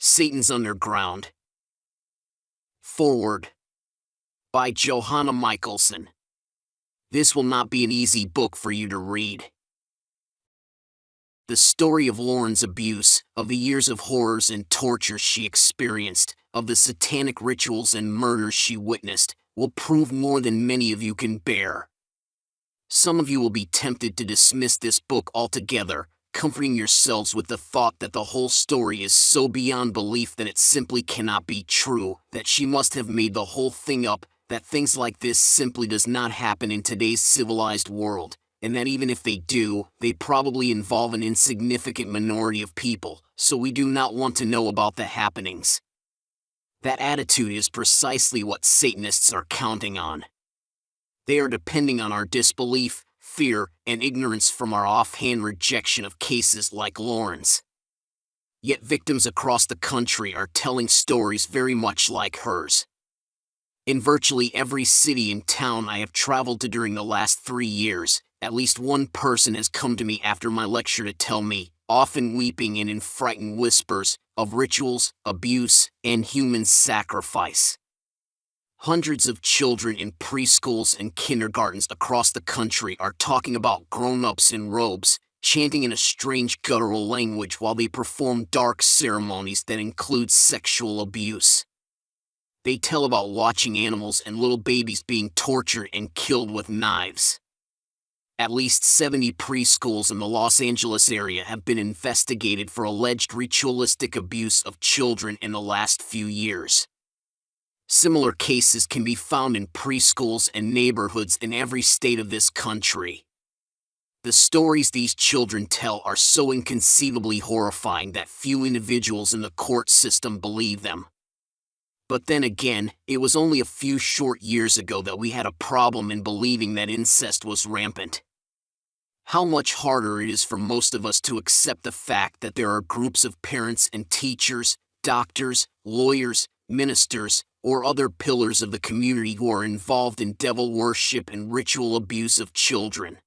Satan's Underground. Forward. By Johanna Michelson. This will not be an easy book for you to read. The story of Lauren's abuse, of the years of horrors and torture she experienced, of the satanic rituals and murders she witnessed, will prove more than many of you can bear. Some of you will be tempted to dismiss this book altogether, comforting yourselves with the thought that the whole story is so beyond belief that it simply cannot be true, that she must have made the whole thing up, that things like this simply does not happen in today's civilized world, and that even if they do, they probably involve an insignificant minority of people, so we do not want to know about the happenings. That attitude is precisely what Satanists are counting on. They are depending on our disbelief, fear, and ignorance from our offhand rejection of cases like Lauren's. Yet victims across the country are telling stories very much like hers. In virtually every city and town I have traveled to during the last 3 years, at least one person has come to me after my lecture to tell me, often weeping and in frightened whispers, of rituals, abuse, and human sacrifice. Hundreds of children in preschools and kindergartens across the country are talking about grown-ups in robes, chanting in a strange guttural language while they perform dark ceremonies that include sexual abuse. They tell about watching animals and little babies being tortured and killed with knives. At least 70 preschools in the Los Angeles area have been investigated for alleged ritualistic abuse of children in the last few years. Similar cases can be found in preschools and neighborhoods in every state of this country. The stories these children tell are so inconceivably horrifying that few individuals in the court system believe them. But then again, it was only a few short years ago that we had a problem in believing that incest was rampant. How much harder it is for most of us to accept the fact that there are groups of parents and teachers, doctors, lawyers, ministers, or other pillars of the community who are involved in devil worship and ritual abuse of children.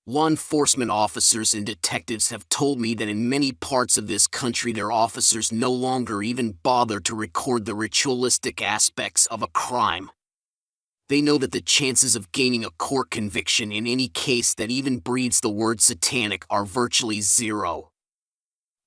Law enforcement officers and detectives have told me that in many parts of this country their officers no longer even bother to record the ritualistic aspects of a crime. They know that the chances of gaining a court conviction in any case that even breathes the word satanic are virtually zero.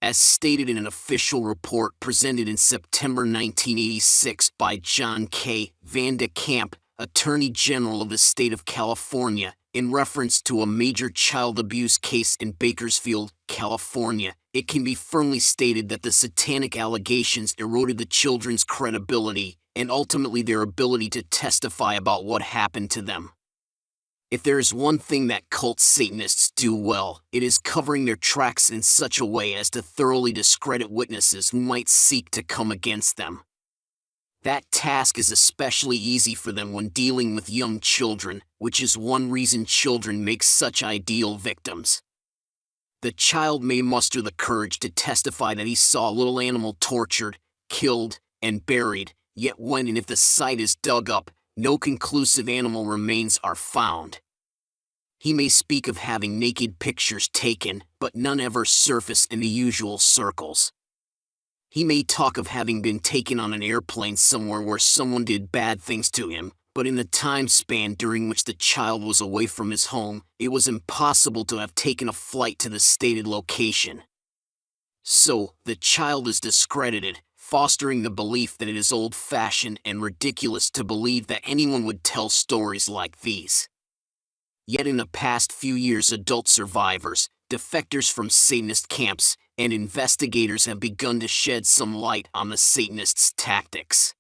As stated in an official report presented in September 1986 by John K. Van de Kamp, Attorney General of the state of California, in reference to a major child abuse case in Bakersfield, California, it can be firmly stated that the satanic allegations eroded the children's credibility and ultimately their ability to testify about what happened to them. If there is one thing that cult Satanists do well, it is covering their tracks in such a way as to thoroughly discredit witnesses who might seek to come against them. That task is especially easy for them when dealing with young children, which is one reason children make such ideal victims. The child may muster the courage to testify that he saw a little animal tortured, killed, and buried, yet when and if the site is dug up, no conclusive animal remains are found. He may speak of having naked pictures taken, but none ever surface in the usual circles. He may talk of having been taken on an airplane somewhere where someone did bad things to him, but in the time span during which the child was away from his home, it was impossible to have taken a flight to the stated location. So, the child is discredited, fostering the belief that it is old-fashioned and ridiculous to believe that anyone would tell stories like these. Yet in the past few years, adult survivors, defectors from Satanist camps, and investigators have begun to shed some light on the Satanists' tactics.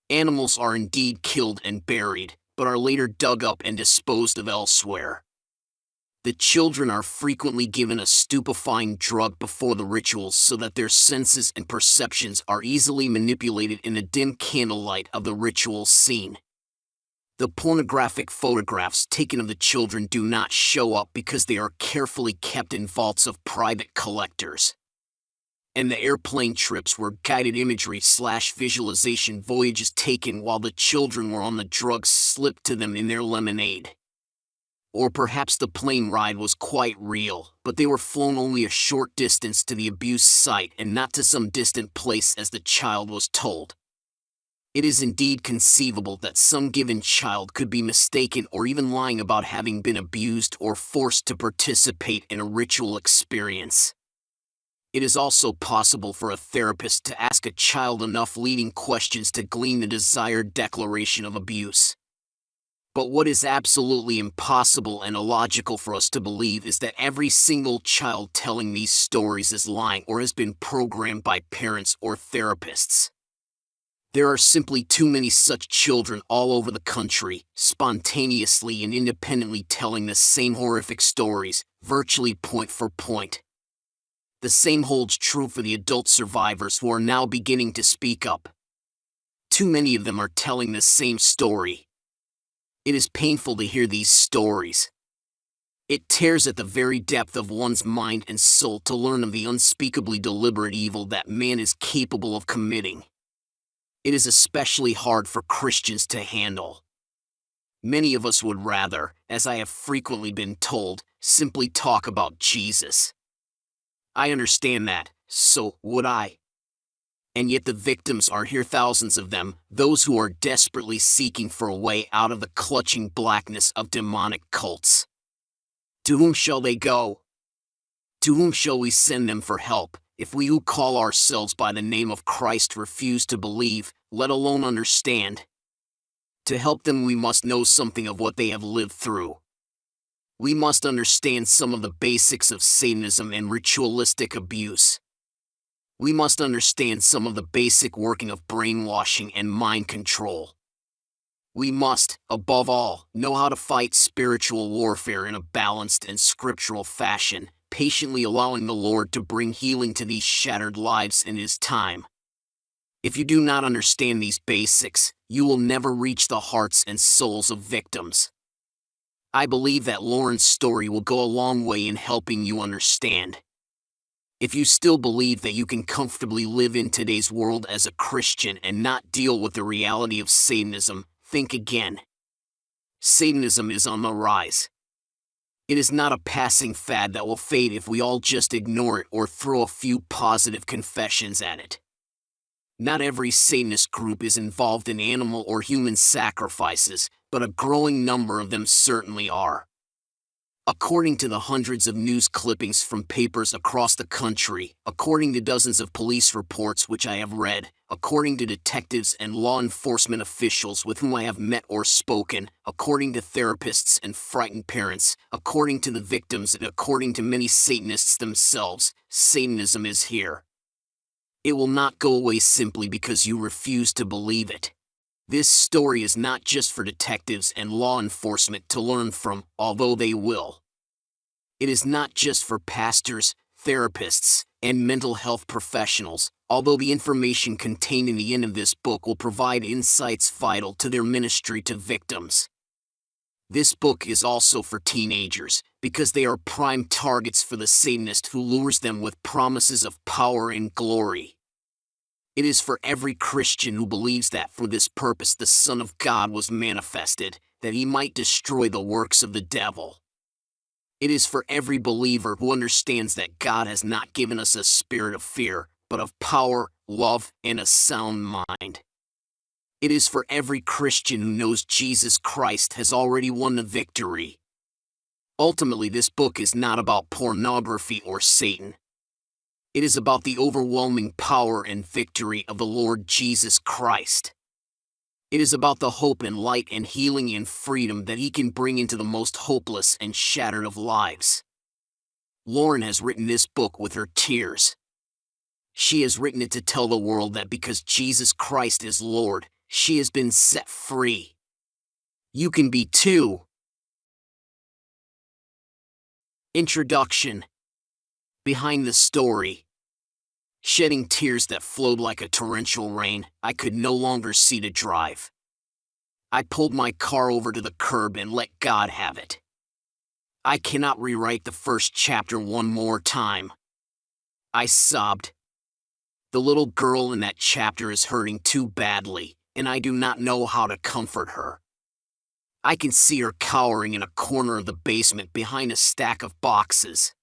Animals are indeed killed and buried, but are later dug up and disposed of elsewhere. The children are frequently given a stupefying drug before the rituals so that their senses and perceptions are easily manipulated in the dim candlelight of the ritual scene. The pornographic photographs taken of the children do not show up because they are carefully kept in vaults of private collectors. And the airplane trips were guided imagery/visualization voyages taken while the children were on the drugs slipped to them in their lemonade. Or perhaps the plane ride was quite real, but they were flown only a short distance to the abuse site and not to some distant place as the child was told. It is indeed conceivable that some given child could be mistaken or even lying about having been abused or forced to participate in a ritual experience. It is also possible for a therapist to ask a child enough leading questions to glean the desired declaration of abuse. But what is absolutely impossible and illogical for us to believe is that every single child telling these stories is lying or has been programmed by parents or therapists. There are simply too many such children all over the country, spontaneously and independently telling the same horrific stories, virtually point for point. The same holds true for the adult survivors who are now beginning to speak up. Too many of them are telling the same story. It is painful to hear these stories. It tears at the very depth of one's mind and soul to learn of the unspeakably deliberate evil that man is capable of committing. It is especially hard for Christians to handle. Many of us would rather, as I have frequently been told, simply talk about Jesus. I understand that, so would I. And yet the victims are here, thousands of them, those who are desperately seeking for a way out of the clutching blackness of demonic cults. To whom shall they go? To whom shall we send them for help, if we who call ourselves by the name of Christ refuse to believe, let alone understand? To help them we must know something of what they have lived through. We must understand some of the basics of Satanism and ritualistic abuse. We must understand some of the basic working of brainwashing and mind control. We must, above all, know how to fight spiritual warfare in a balanced and scriptural fashion, patiently allowing the Lord to bring healing to these shattered lives in His time. If you do not understand these basics, you will never reach the hearts and souls of victims. I believe that Lauren's story will go a long way in helping you understand. If you still believe that you can comfortably live in today's world as a Christian and not deal with the reality of Satanism, think again. Satanism is on the rise. It is not a passing fad that will fade if we all just ignore it or throw a few positive confessions at it. Not every Satanist group is involved in animal or human sacrifices, but a growing number of them certainly are. According to the hundreds of news clippings from papers across the country, according to dozens of police reports which I have read, according to detectives and law enforcement officials with whom I have met or spoken, according to therapists and frightened parents, according to the victims and according to many Satanists themselves, Satanism is here. It will not go away simply because you refuse to believe it. This story is not just for detectives and law enforcement to learn from, although they will. It is not just for pastors, therapists, and mental health professionals, although the information contained in the end of this book will provide insights vital to their ministry to victims. This book is also for teenagers, because they are prime targets for the Satanist who lures them with promises of power and glory. It is for every Christian who believes that for this purpose the Son of God was manifested, that He might destroy the works of the devil. It is for every believer who understands that God has not given us a spirit of fear, but of power, love, and a sound mind. It is for every Christian who knows Jesus Christ has already won the victory. Ultimately, this book is not about pornography or Satan. It is about the overwhelming power and victory of the Lord Jesus Christ. It is about the hope and light and healing and freedom that He can bring into the most hopeless and shattered of lives. Lauren has written this book with her tears. She has written it to tell the world that because Jesus Christ is Lord, she has been set free. You can be too. Introduction. Behind the story. Shedding tears that flowed like a torrential rain, I could no longer see to drive. I pulled my car over to the curb and let God have it. I cannot rewrite the first chapter one more time. I sobbed. The little girl in that chapter is hurting too badly, and I do not know how to comfort her. I can see her cowering in a corner of the basement behind a stack of boxes.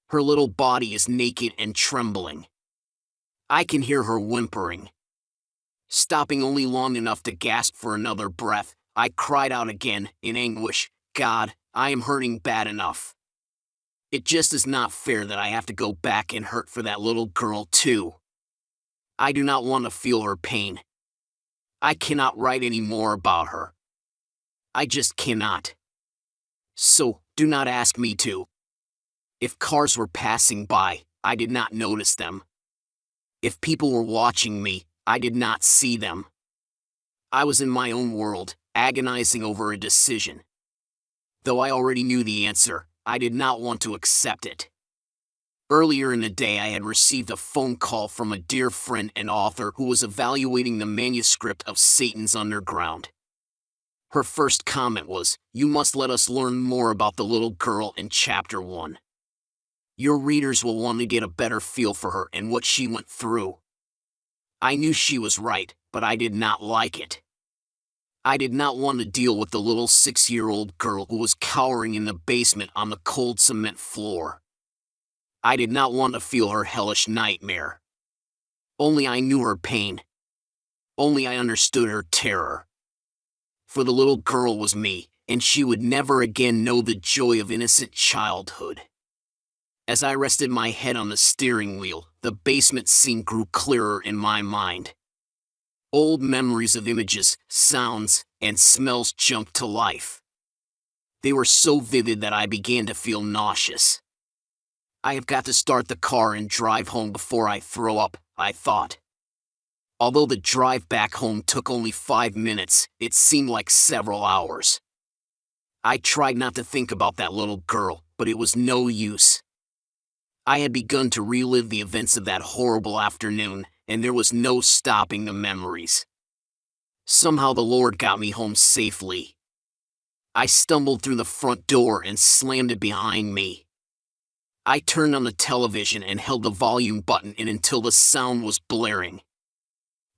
Her little body is naked and trembling. I can hear her whimpering. Stopping only long enough to gasp for another breath, I cried out again, in anguish, "God, I am hurting bad enough. It just is not fair that I have to go back and hurt for that little girl too. I do not want to feel her pain. I cannot write any more about her. I just cannot. So, do not ask me to. If cars were passing by, I did not notice them. If people were watching me, I did not see them. I was in my own world, agonizing over a decision. Though I already knew the answer, I did not want to accept it. Earlier in the day I had received a phone call from a dear friend and author who was evaluating the manuscript of Satan's Underground. Her first comment was, "You must let us learn more about the little girl in Chapter 1. Your readers will want to get a better feel for her and what she went through." I knew she was right, but I did not like it. I did not want to deal with the little 6-year-old girl who was cowering in the basement on the cold cement floor. I did not want to feel her hellish nightmare. Only I knew her pain. Only I understood her terror. For the little girl was me, and she would never again know the joy of innocent childhood. As I rested my head on the steering wheel, the basement scene grew clearer in my mind. Old memories of images, sounds, and smells jumped to life. They were so vivid that I began to feel nauseous. I have got to start the car and drive home before I throw up, I thought. Although the drive back home took only 5 minutes, it seemed like several hours. I tried not to think about that little girl, but it was no use. I had begun to relive the events of that horrible afternoon, and there was no stopping the memories. Somehow the Lord got me home safely. I stumbled through the front door and slammed it behind me. I turned on the television and held the volume button in until the sound was blaring.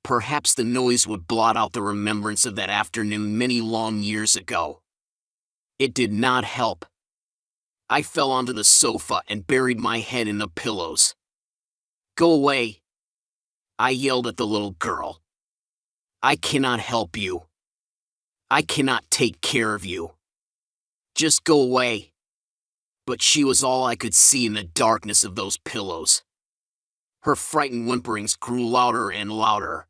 Perhaps the noise would blot out the remembrance of that afternoon many long years ago. It did not help. I fell onto the sofa and buried my head in the pillows. "Go away," I yelled at the little girl. "I cannot help you. I cannot take care of you. Just go away." But she was all I could see in the darkness of those pillows. Her frightened whimperings grew louder and louder.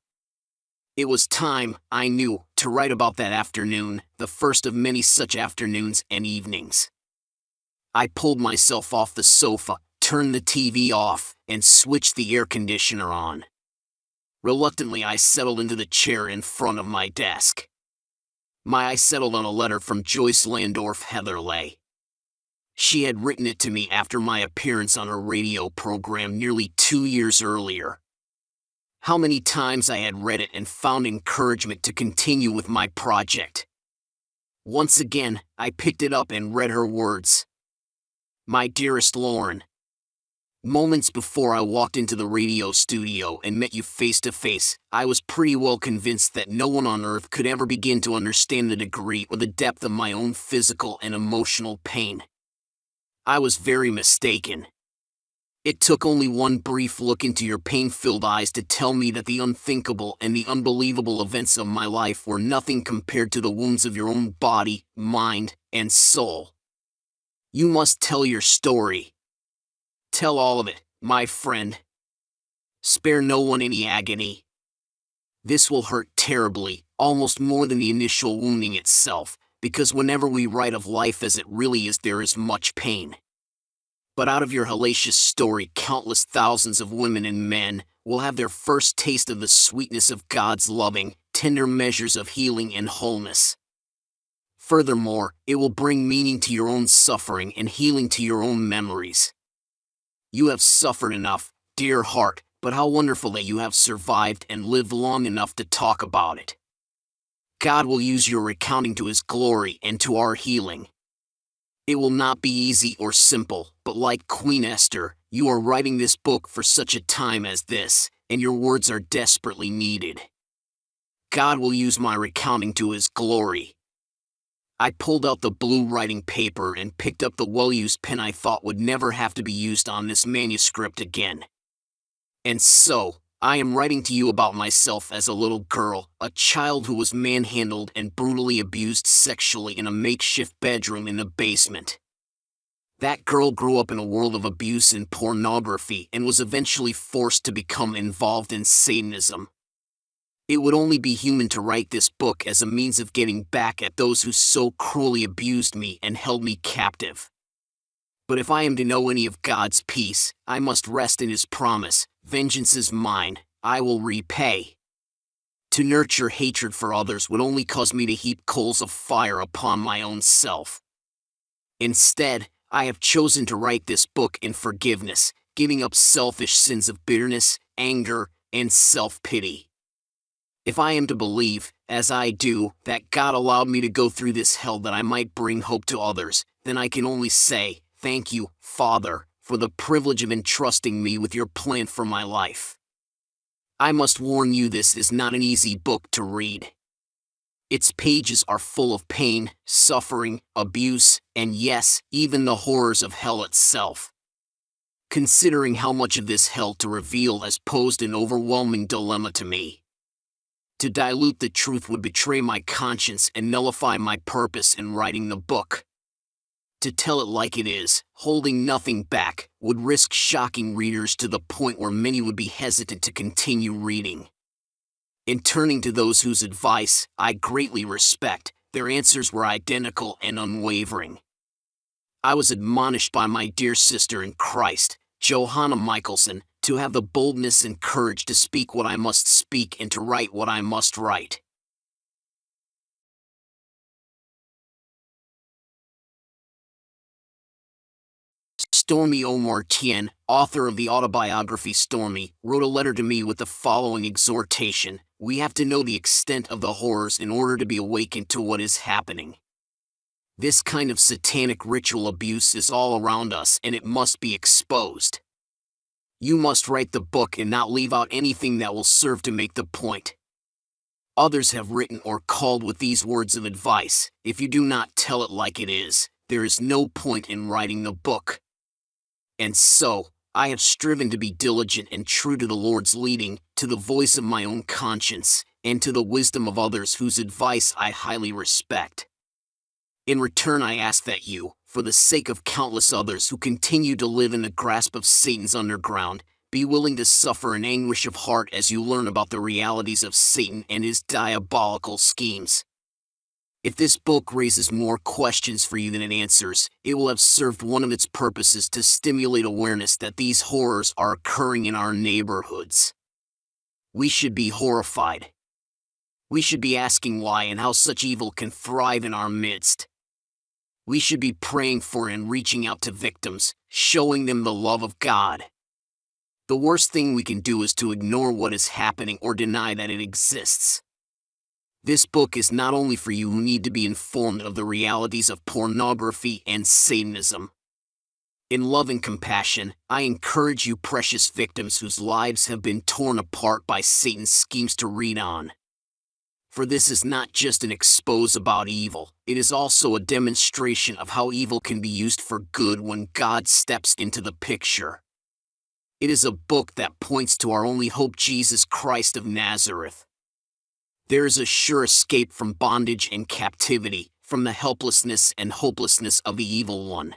It was time, I knew, to write about that afternoon, the first of many such afternoons and evenings. I pulled myself off the sofa, turned the TV off, and switched the air conditioner on. Reluctantly, I settled into the chair in front of my desk. My eye settled on a letter from Joyce Landorf Heatherley. She had written it to me after my appearance on her radio program nearly 2 years earlier. How many times I had read it and found encouragement to continue with my project. Once again, I picked it up and read her words. "My dearest Lauren, moments before I walked into the radio studio and met you face to face, I was pretty well convinced that no one on earth could ever begin to understand the degree or the depth of my own physical and emotional pain. I was very mistaken. It took only one brief look into your pain-filled eyes to tell me that the unthinkable and the unbelievable events of my life were nothing compared to the wounds of your own body, mind, and soul. You must tell your story. Tell all of it, my friend. Spare no one any agony. This will hurt terribly, almost more than the initial wounding itself, because whenever we write of life as it really is, there is much pain. But out of your hellacious story, countless thousands of women and men will have their first taste of the sweetness of God's loving, tender measures of healing and wholeness. Furthermore, it will bring meaning to your own suffering and healing to your own memories. You have suffered enough, dear heart, but how wonderful that you have survived and lived long enough to talk about it. God will use your recounting to His glory and to our healing. It will not be easy or simple, but like Queen Esther, you are writing this book for such a time as this, and your words are desperately needed. God will use my recounting to His glory. I pulled out the blue writing paper and picked up the well-used pen I thought would never have to be used on this manuscript again. And so, I am writing to you about myself as a little girl, a child who was manhandled and brutally abused sexually in a makeshift bedroom in the basement. That girl grew up in a world of abuse and pornography and was eventually forced to become involved in Satanism. It would only be human to write this book as a means of getting back at those who so cruelly abused me and held me captive. But if I am to know any of God's peace, I must rest in His promise, vengeance is mine, I will repay. To nurture hatred for others would only cause me to heap coals of fire upon my own self. Instead, I have chosen to write this book in forgiveness, giving up selfish sins of bitterness, anger, and self-pity. If I am to believe, as I do, that God allowed me to go through this hell that I might bring hope to others, then I can only say, thank you, Father, for the privilege of entrusting me with your plan for my life. I must warn you, this is not an easy book to read. Its pages are full of pain, suffering, abuse, and yes, even the horrors of hell itself. Considering how much of this hell to reveal has posed an overwhelming dilemma to me. To dilute the truth would betray my conscience and nullify my purpose in writing the book. To tell it like it is, holding nothing back, would risk shocking readers to the point where many would be hesitant to continue reading. In turning to those whose advice I greatly respect, their answers were identical and unwavering. I was admonished by my dear sister in Christ, Johanna Michelson, to have the boldness and courage to speak what I must speak and to write what I must write. Stormy O'Martian, author of the autobiography Stormy, wrote a letter to me with the following exhortation: we have to know the extent of the horrors in order to be awakened to what is happening. This kind of satanic ritual abuse is all around us and it must be exposed. You must write the book and not leave out anything that will serve to make the point. Others have written or called with these words of advice: if you do not tell it like it is, there is no point in writing the book. And so, I have striven to be diligent and true to the Lord's leading, to the voice of my own conscience, and to the wisdom of others whose advice I highly respect. In return, I ask that you, for the sake of countless others who continue to live in the grasp of Satan's underground, be willing to suffer an anguish of heart as you learn about the realities of Satan and his diabolical schemes. If this book raises more questions for you than it answers, it will have served one of its purposes to stimulate awareness that these horrors are occurring in our neighborhoods. We should be horrified. We should be asking why and how such evil can thrive in our midst. We should be praying for and reaching out to victims, showing them the love of God. The worst thing we can do is to ignore what is happening or deny that it exists. This book is not only for you who need to be informed of the realities of pornography and Satanism. In love and compassion, I encourage you, precious victims whose lives have been torn apart by Satan's schemes, to read on. For this is not just an expose about evil, it is also a demonstration of how evil can be used for good when God steps into the picture. It is a book that points to our only hope, Jesus Christ of Nazareth. There is a sure escape from bondage and captivity, from the helplessness and hopelessness of the evil one.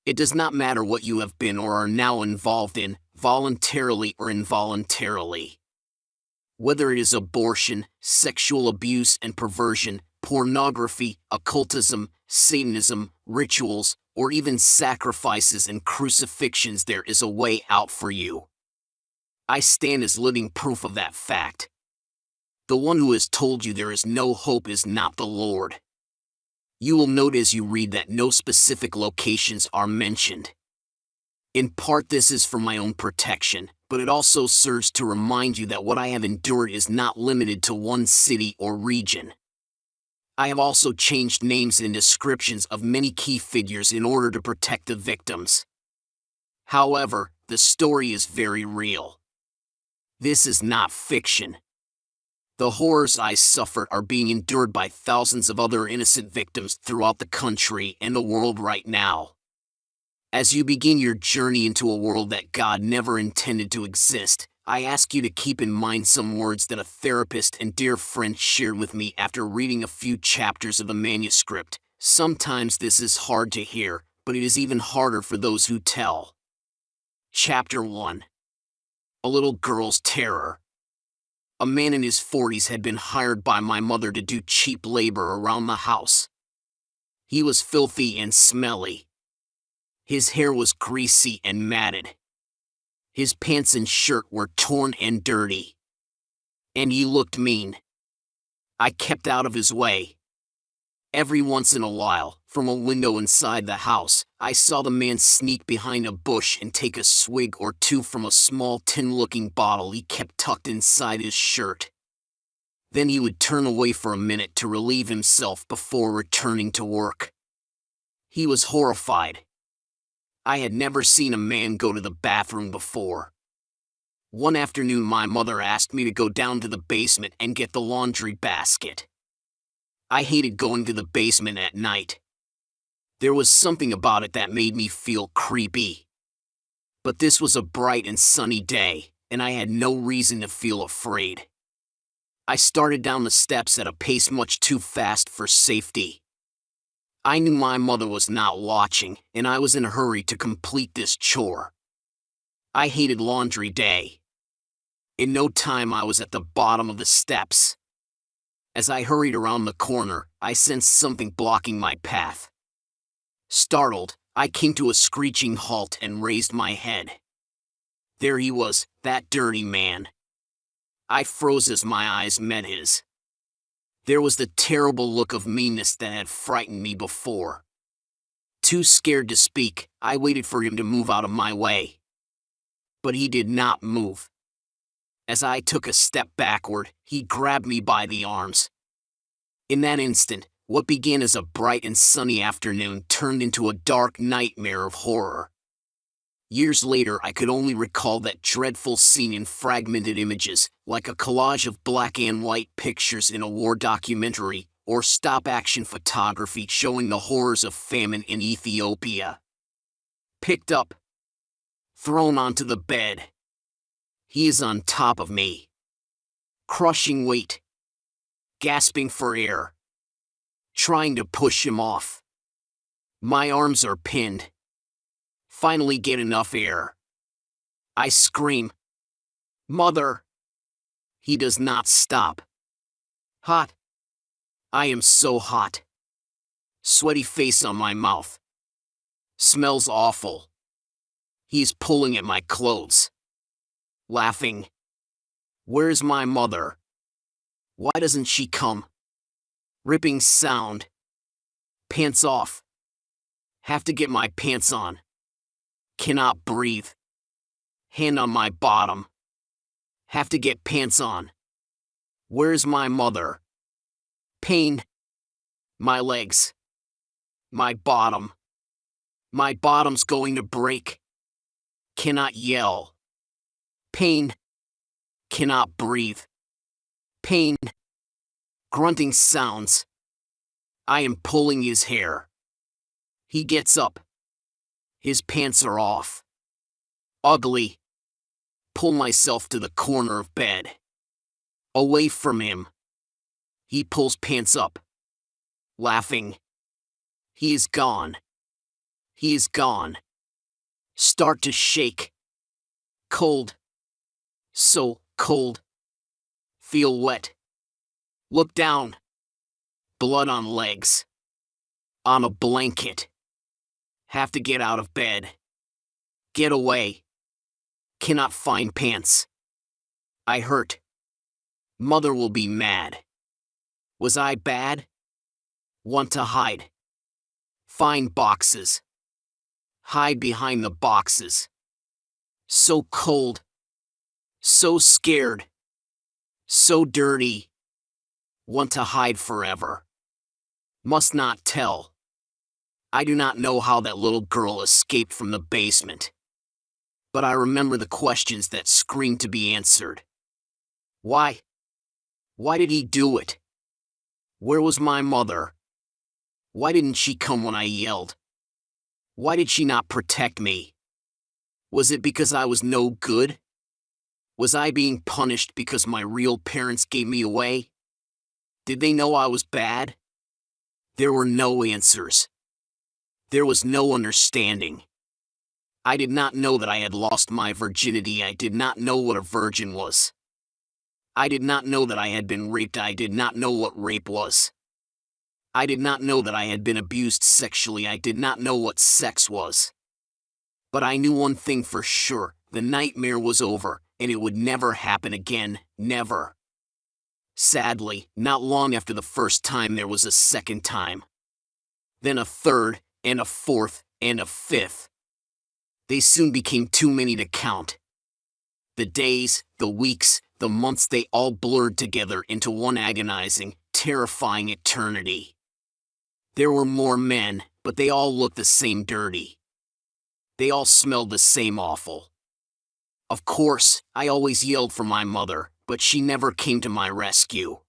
It does not matter what you have been or are now involved in, voluntarily or involuntarily. Whether it is abortion, sexual abuse and perversion, pornography, occultism, Satanism, rituals, or even sacrifices and crucifixions, there is a way out for you. I stand as living proof of that fact. The one who has told you there is no hope is not the Lord. You will note as you read that no specific locations are mentioned. In part, this is for my own protection, but it also serves to remind you that what I have endured is not limited to one city or region. I have also changed names and descriptions of many key figures in order to protect the victims. However, the story is very real. This is not fiction. The horrors I suffered are being endured by thousands of other innocent victims throughout the country and the world right now. As you begin your journey into a world that God never intended to exist, I ask you to keep in mind some words that a therapist and dear friend shared with me after reading a few chapters of the manuscript. Sometimes this is hard to hear, but it is even harder for those who tell. Chapter 1. A Little Girl's Terror. A man in his 40s had been hired by my mother to do cheap labor around the house. He was filthy and smelly. His hair was greasy and matted. His pants and shirt were torn and dirty. And he looked mean. I kept out of his way. Every once in a while, from a window inside the house, I saw the man sneak behind a bush and take a swig or two from a small tin-looking bottle he kept tucked inside his shirt. Then he would turn away for a minute to relieve himself before returning to work. He was horrified. I had never seen a man go to the bathroom before. One afternoon my mother asked me to go down to the basement and get the laundry basket. I hated going to the basement at night. There was something about it that made me feel creepy. But this was a bright and sunny day, and I had no reason to feel afraid. I started down the steps at a pace much too fast for safety. I knew my mother was not watching, and I was in a hurry to complete this chore. I hated laundry day. In no time I was at the bottom of the steps. As I hurried around the corner, I sensed something blocking my path. Startled, I came to a screeching halt and raised my head. There he was, that dirty man. I froze as my eyes met his. There was the terrible look of meanness that had frightened me before. Too scared to speak, I waited for him to move out of my way. But he did not move. As I took a step backward, he grabbed me by the arms. In that instant, what began as a bright and sunny afternoon turned into a dark nightmare of horror. Years later, I could only recall that dreadful scene in fragmented images, like a collage of black and white pictures in a war documentary, or stop-action photography showing the horrors of famine in Ethiopia. Picked up. Thrown onto the bed. He is on top of me. Crushing weight. Gasping for air. Trying to push him off. My arms are pinned. Finally get enough air. I scream. Mother! He does not stop. Hot. I am so hot. Sweaty face on my mouth. Smells awful. He's pulling at my clothes. Laughing. Where's my mother? Why doesn't she come? Ripping sound. Pants off. Have to get my pants on. Cannot breathe. Hand on my bottom. Have to get pants on. Where's my mother? Pain. My legs. My bottom. My bottom's going to break. Cannot yell. Pain. Cannot breathe. Pain. Grunting sounds. I am pulling his hair. He gets up. His pants are off. Ugly. Pull myself to the corner of bed. Away from him. He pulls pants up. Laughing. He is gone. He is gone. Start to shake. Cold. So cold. Feel wet. Look down. Blood on legs. On a blanket. Have to get out of bed. Get away. Cannot find pants. I hurt. Mother will be mad. Was I bad? Want to hide. Find boxes. Hide behind the boxes. So cold. So scared. So dirty. Want to hide forever. Must not tell. I do not know how that little girl escaped from the basement. But I remember the questions that screamed to be answered. Why? Why did he do it? Where was my mother? Why didn't she come when I yelled? Why did she not protect me? Was it because I was no good? Was I being punished because my real parents gave me away? Did they know I was bad? There were no answers. There was no understanding. I did not know that I had lost my virginity. I did not know what a virgin was. I did not know that I had been raped. I did not know what rape was. I did not know that I had been abused sexually. I did not know what sex was. But I knew one thing for sure: the nightmare was over, and it would never happen again, never. Sadly, not long after the first time there was a second time. Then a third, and a fourth, and a fifth. They soon became too many to count. The days, the weeks, the months, they all blurred together into one agonizing, terrifying eternity. There were more men, but they all looked the same dirty. They all smelled the same awful. Of course, I always yelled for my mother, but she never came to my rescue.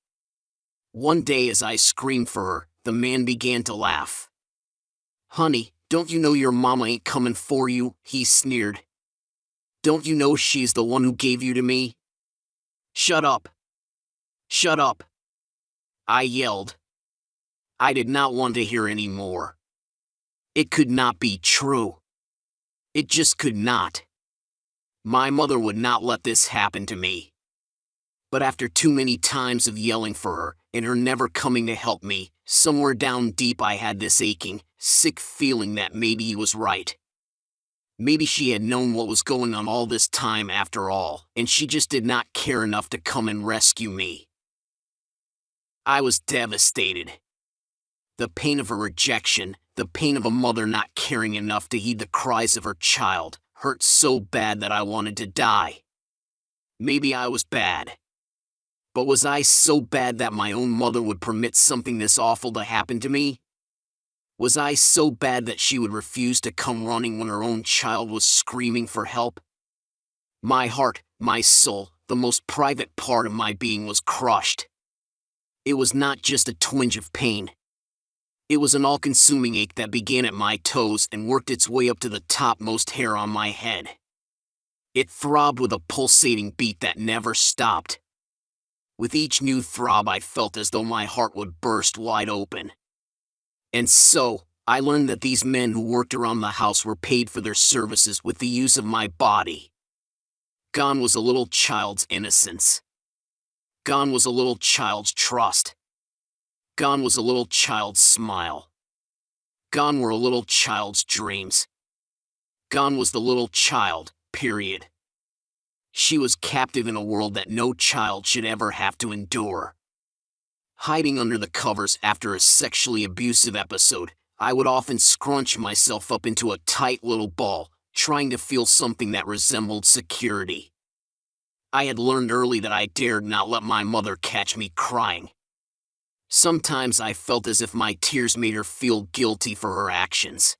One day as I screamed for her, the man began to laugh. "Honey, don't you know your mama ain't coming for you?" he sneered. "Don't you know she's the one who gave you to me?" "Shut up! Shut up!" I yelled. I did not want to hear any more. It could not be true. It just could not. My mother would not let this happen to me. But after too many times of yelling for her, and her never coming to help me, somewhere down deep I had this aching, sick feeling that maybe he was right. Maybe she had known what was going on all this time after all, and she just did not care enough to come and rescue me. I was devastated. The pain of a rejection, the pain of a mother not caring enough to heed the cries of her child, hurt so bad that I wanted to die. Maybe I was bad. But was I so bad that my own mother would permit something this awful to happen to me? Was I so bad that she would refuse to come running when her own child was screaming for help? My heart, my soul, the most private part of my being was crushed. It was not just a twinge of pain. It was an all-consuming ache that began at my toes and worked its way up to the topmost hair on my head. It throbbed with a pulsating beat that never stopped. With each new throb I felt as though my heart would burst wide open. And so, I learned that these men who worked around the house were paid for their services with the use of my body. Gone was a little child's innocence. Gone was a little child's trust. Gone was a little child's smile. Gone were a little child's dreams. Gone was the little child, period. She was captive in a world that no child should ever have to endure. Hiding under the covers after a sexually abusive episode, I would often scrunch myself up into a tight little ball, trying to feel something that resembled security. I had learned early that I dared not let my mother catch me crying. Sometimes I felt as if my tears made her feel guilty for her actions.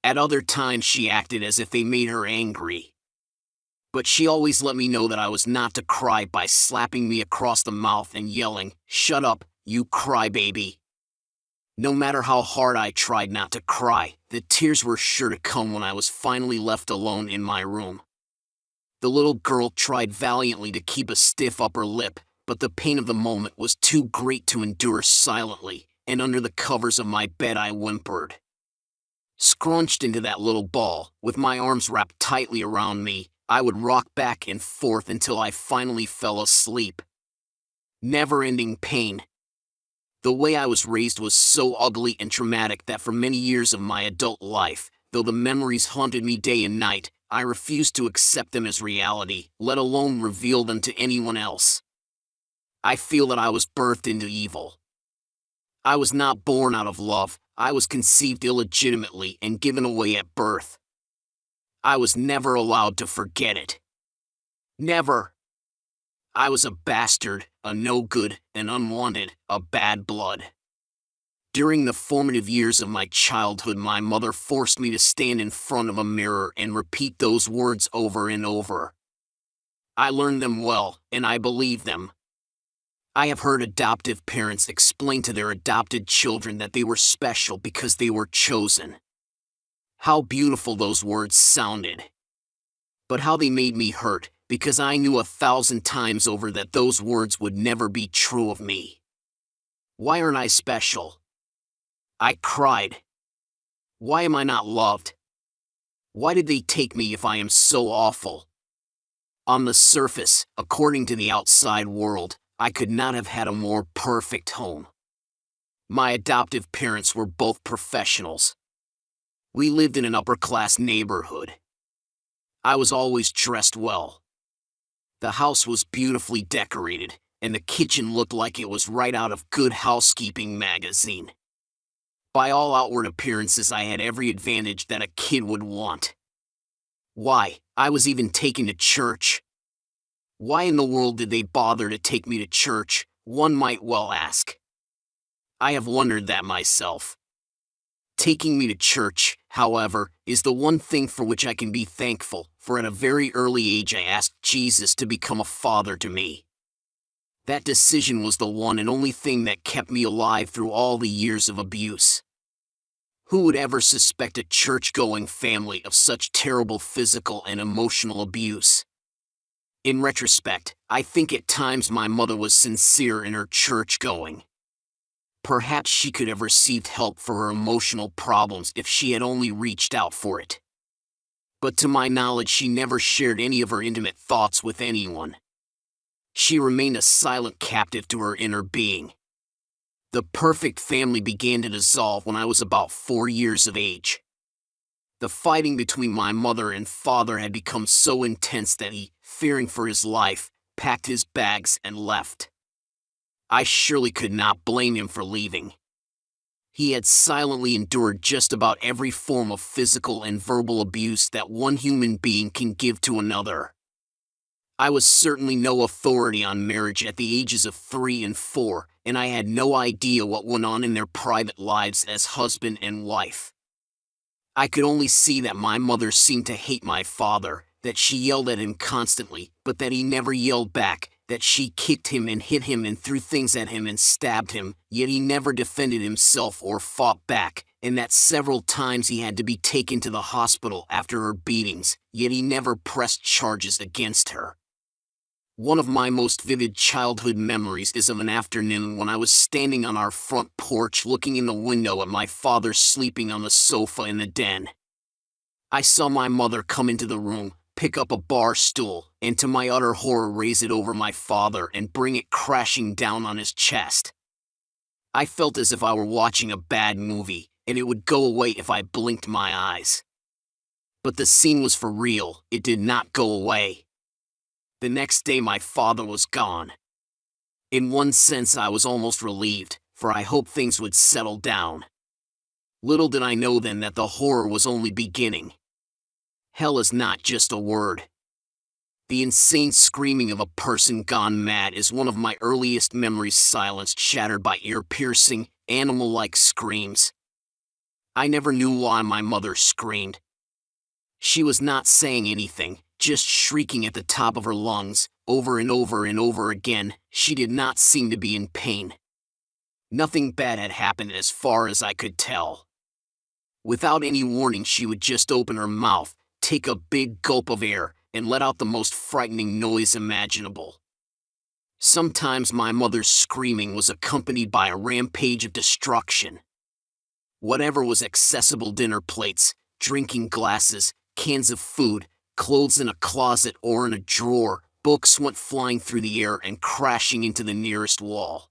At other times she acted as if they made her angry. But she always let me know that I was not to cry by slapping me across the mouth and yelling, "Shut up, you crybaby." No matter how hard I tried not to cry, the tears were sure to come when I was finally left alone in my room. The little girl tried valiantly to keep a stiff upper lip, but the pain of the moment was too great to endure silently, and under the covers of my bed I whimpered. Scrunched into that little ball, with my arms wrapped tightly around me, I would rock back and forth until I finally fell asleep. Never-ending pain. The way I was raised was so ugly and traumatic that for many years of my adult life, though the memories haunted me day and night, I refused to accept them as reality, let alone reveal them to anyone else. I feel that I was birthed into evil. I was not born out of love. I was conceived illegitimately and given away at birth. I was never allowed to forget it. Never. I was a bastard, a no-good, an unwanted, a bad blood. During the formative years of my childhood, my mother forced me to stand in front of a mirror and repeat those words over and over. I learned them well, and I believed them. I have heard adoptive parents explain to their adopted children that they were special because they were chosen. How beautiful those words sounded. But how they made me hurt, because I knew 1,000 times over that those words would never be true of me. Why aren't I special? I cried. Why am I not loved? Why did they take me if I am so awful? On the surface, according to the outside world, I could not have had a more perfect home. My adoptive parents were both professionals. We lived in an upper-class neighborhood. I was always dressed well. The house was beautifully decorated, and the kitchen looked like it was right out of Good Housekeeping magazine. By all outward appearances, I had every advantage that a kid would want. Why, I was even taken to church. Why in the world did they bother to take me to church, one might well ask. I have wondered that myself. Taking me to church, however, is the one thing for which I can be thankful, for at a very early age I asked Jesus to become a father to me. That decision was the one and only thing that kept me alive through all the years of abuse. Who would ever suspect a church-going family of such terrible physical and emotional abuse? In retrospect, I think at times my mother was sincere in her church-going. Perhaps she could have received help for her emotional problems if she had only reached out for it. But to my knowledge, she never shared any of her intimate thoughts with anyone. She remained a silent captive to her inner being. The perfect family began to dissolve when I was about 4 years of age. The fighting between my mother and father had become so intense that he, fearing for his life, packed his bags and left. I surely could not blame him for leaving. He had silently endured just about every form of physical and verbal abuse that one human being can give to another. I was certainly no authority on marriage at the ages of 3 and 4, and I had no idea what went on in their private lives as husband and wife. I could only see that my mother seemed to hate my father, that she yelled at him constantly, but that he never yelled back, that she kicked him and hit him and threw things at him and stabbed him, yet he never defended himself or fought back, and that several times he had to be taken to the hospital after her beatings, yet he never pressed charges against her. One of my most vivid childhood memories is of an afternoon when I was standing on our front porch looking in the window at my father sleeping on the sofa in the den. I saw my mother come into the room, pick up a bar stool, and to my utter horror raise it over my father and bring it crashing down on his chest. I felt as if I were watching a bad movie, and it would go away if I blinked my eyes. But the scene was for real, it did not go away. The next day my father was gone. In one sense I was almost relieved, for I hoped things would settle down. Little did I know then that the horror was only beginning. Hell is not just a word. The insane screaming of a person gone mad is one of my earliest memories, silenced, shattered by ear-piercing, animal-like screams. I never knew why my mother screamed. She was not saying anything, just shrieking at the top of her lungs, over and over and over again. She did not seem to be in pain. Nothing bad had happened as far as I could tell. Without any warning, she would just open her mouth, take a big gulp of air, and let out the most frightening noise imaginable. Sometimes my mother's screaming was accompanied by a rampage of destruction. Whatever was accessible, dinner plates, drinking glasses, cans of food, clothes in a closet or in a drawer, books went flying through the air and crashing into the nearest wall.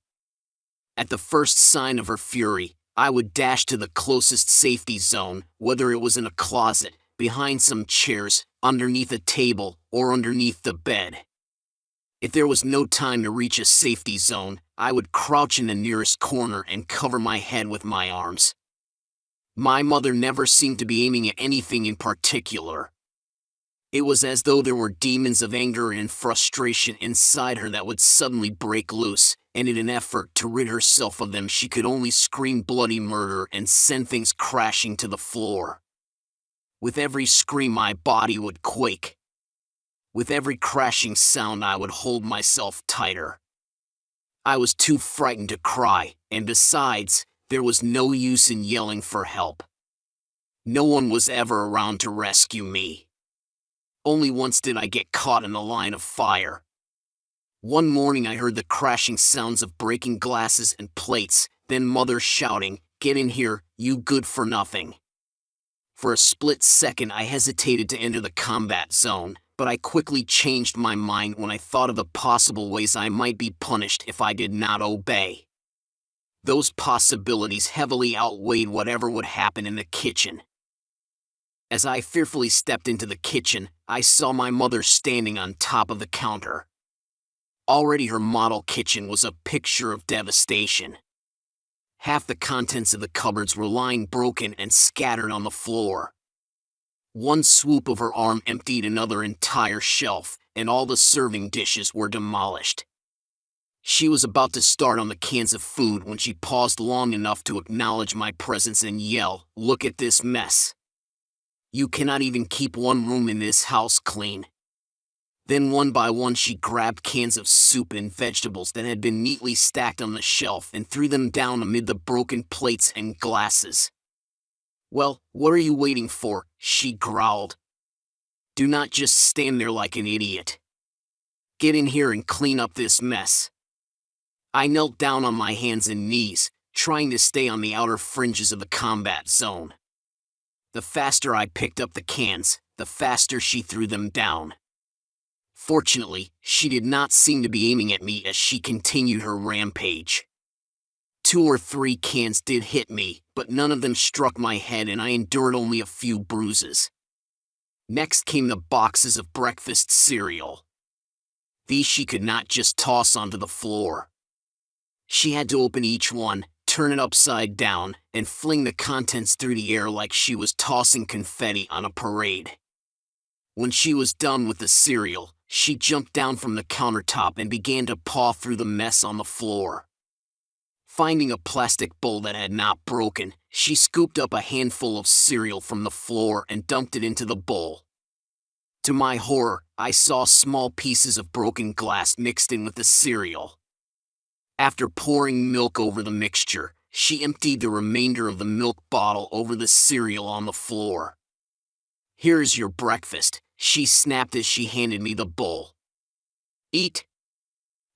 At the first sign of her fury, I would dash to the closest safety zone, whether it was in a closet, behind some chairs, underneath a table, or underneath the bed. If there was no time to reach a safety zone, I would crouch in the nearest corner and cover my head with my arms. My mother never seemed to be aiming at anything in particular. It was as though there were demons of anger and frustration inside her that would suddenly break loose, and in an effort to rid herself of them she could only scream bloody murder and send things crashing to the floor. With every scream my body would quake. With every crashing sound I would hold myself tighter. I was too frightened to cry, and besides, there was no use in yelling for help. No one was ever around to rescue me. Only once did I get caught in a line of fire. One morning I heard the crashing sounds of breaking glasses and plates, then Mother shouting, "Get in here, you good-for-nothing." For a split second I hesitated to enter the combat zone, but I quickly changed my mind when I thought of the possible ways I might be punished if I did not obey. Those possibilities heavily outweighed whatever would happen in the kitchen. As I fearfully stepped into the kitchen, I saw my mother standing on top of the counter. Already her model kitchen was a picture of devastation. Half the contents of the cupboards were lying broken and scattered on the floor. One swoop of her arm emptied another entire shelf, and all the serving dishes were demolished. She was about to start on the cans of food when she paused long enough to acknowledge my presence and yell, "Look at this mess. You cannot even keep one room in this house clean." Then one by one she grabbed cans of soup and vegetables that had been neatly stacked on the shelf and threw them down amid the broken plates and glasses. "Well, what are you waiting for?" she growled. "Do not just stand there like an idiot. Get in here and clean up this mess." I knelt down on my hands and knees, trying to stay on the outer fringes of the combat zone. The faster I picked up the cans, the faster she threw them down. Fortunately, she did not seem to be aiming at me as she continued her rampage. 2 or 3 cans did hit me, but none of them struck my head and I endured only a few bruises. Next came the boxes of breakfast cereal. These she could not just toss onto the floor. She had to open each one, turn it upside down, and fling the contents through the air like she was tossing confetti on a parade. When she was done with the cereal, she jumped down from the countertop and began to paw through the mess on the floor. Finding a plastic bowl that had not broken, she scooped up a handful of cereal from the floor and dumped it into the bowl. To my horror, I saw small pieces of broken glass mixed in with the cereal. After pouring milk over the mixture, she emptied the remainder of the milk bottle over the cereal on the floor. "Here's your breakfast," she snapped as she handed me the bowl. "Eat."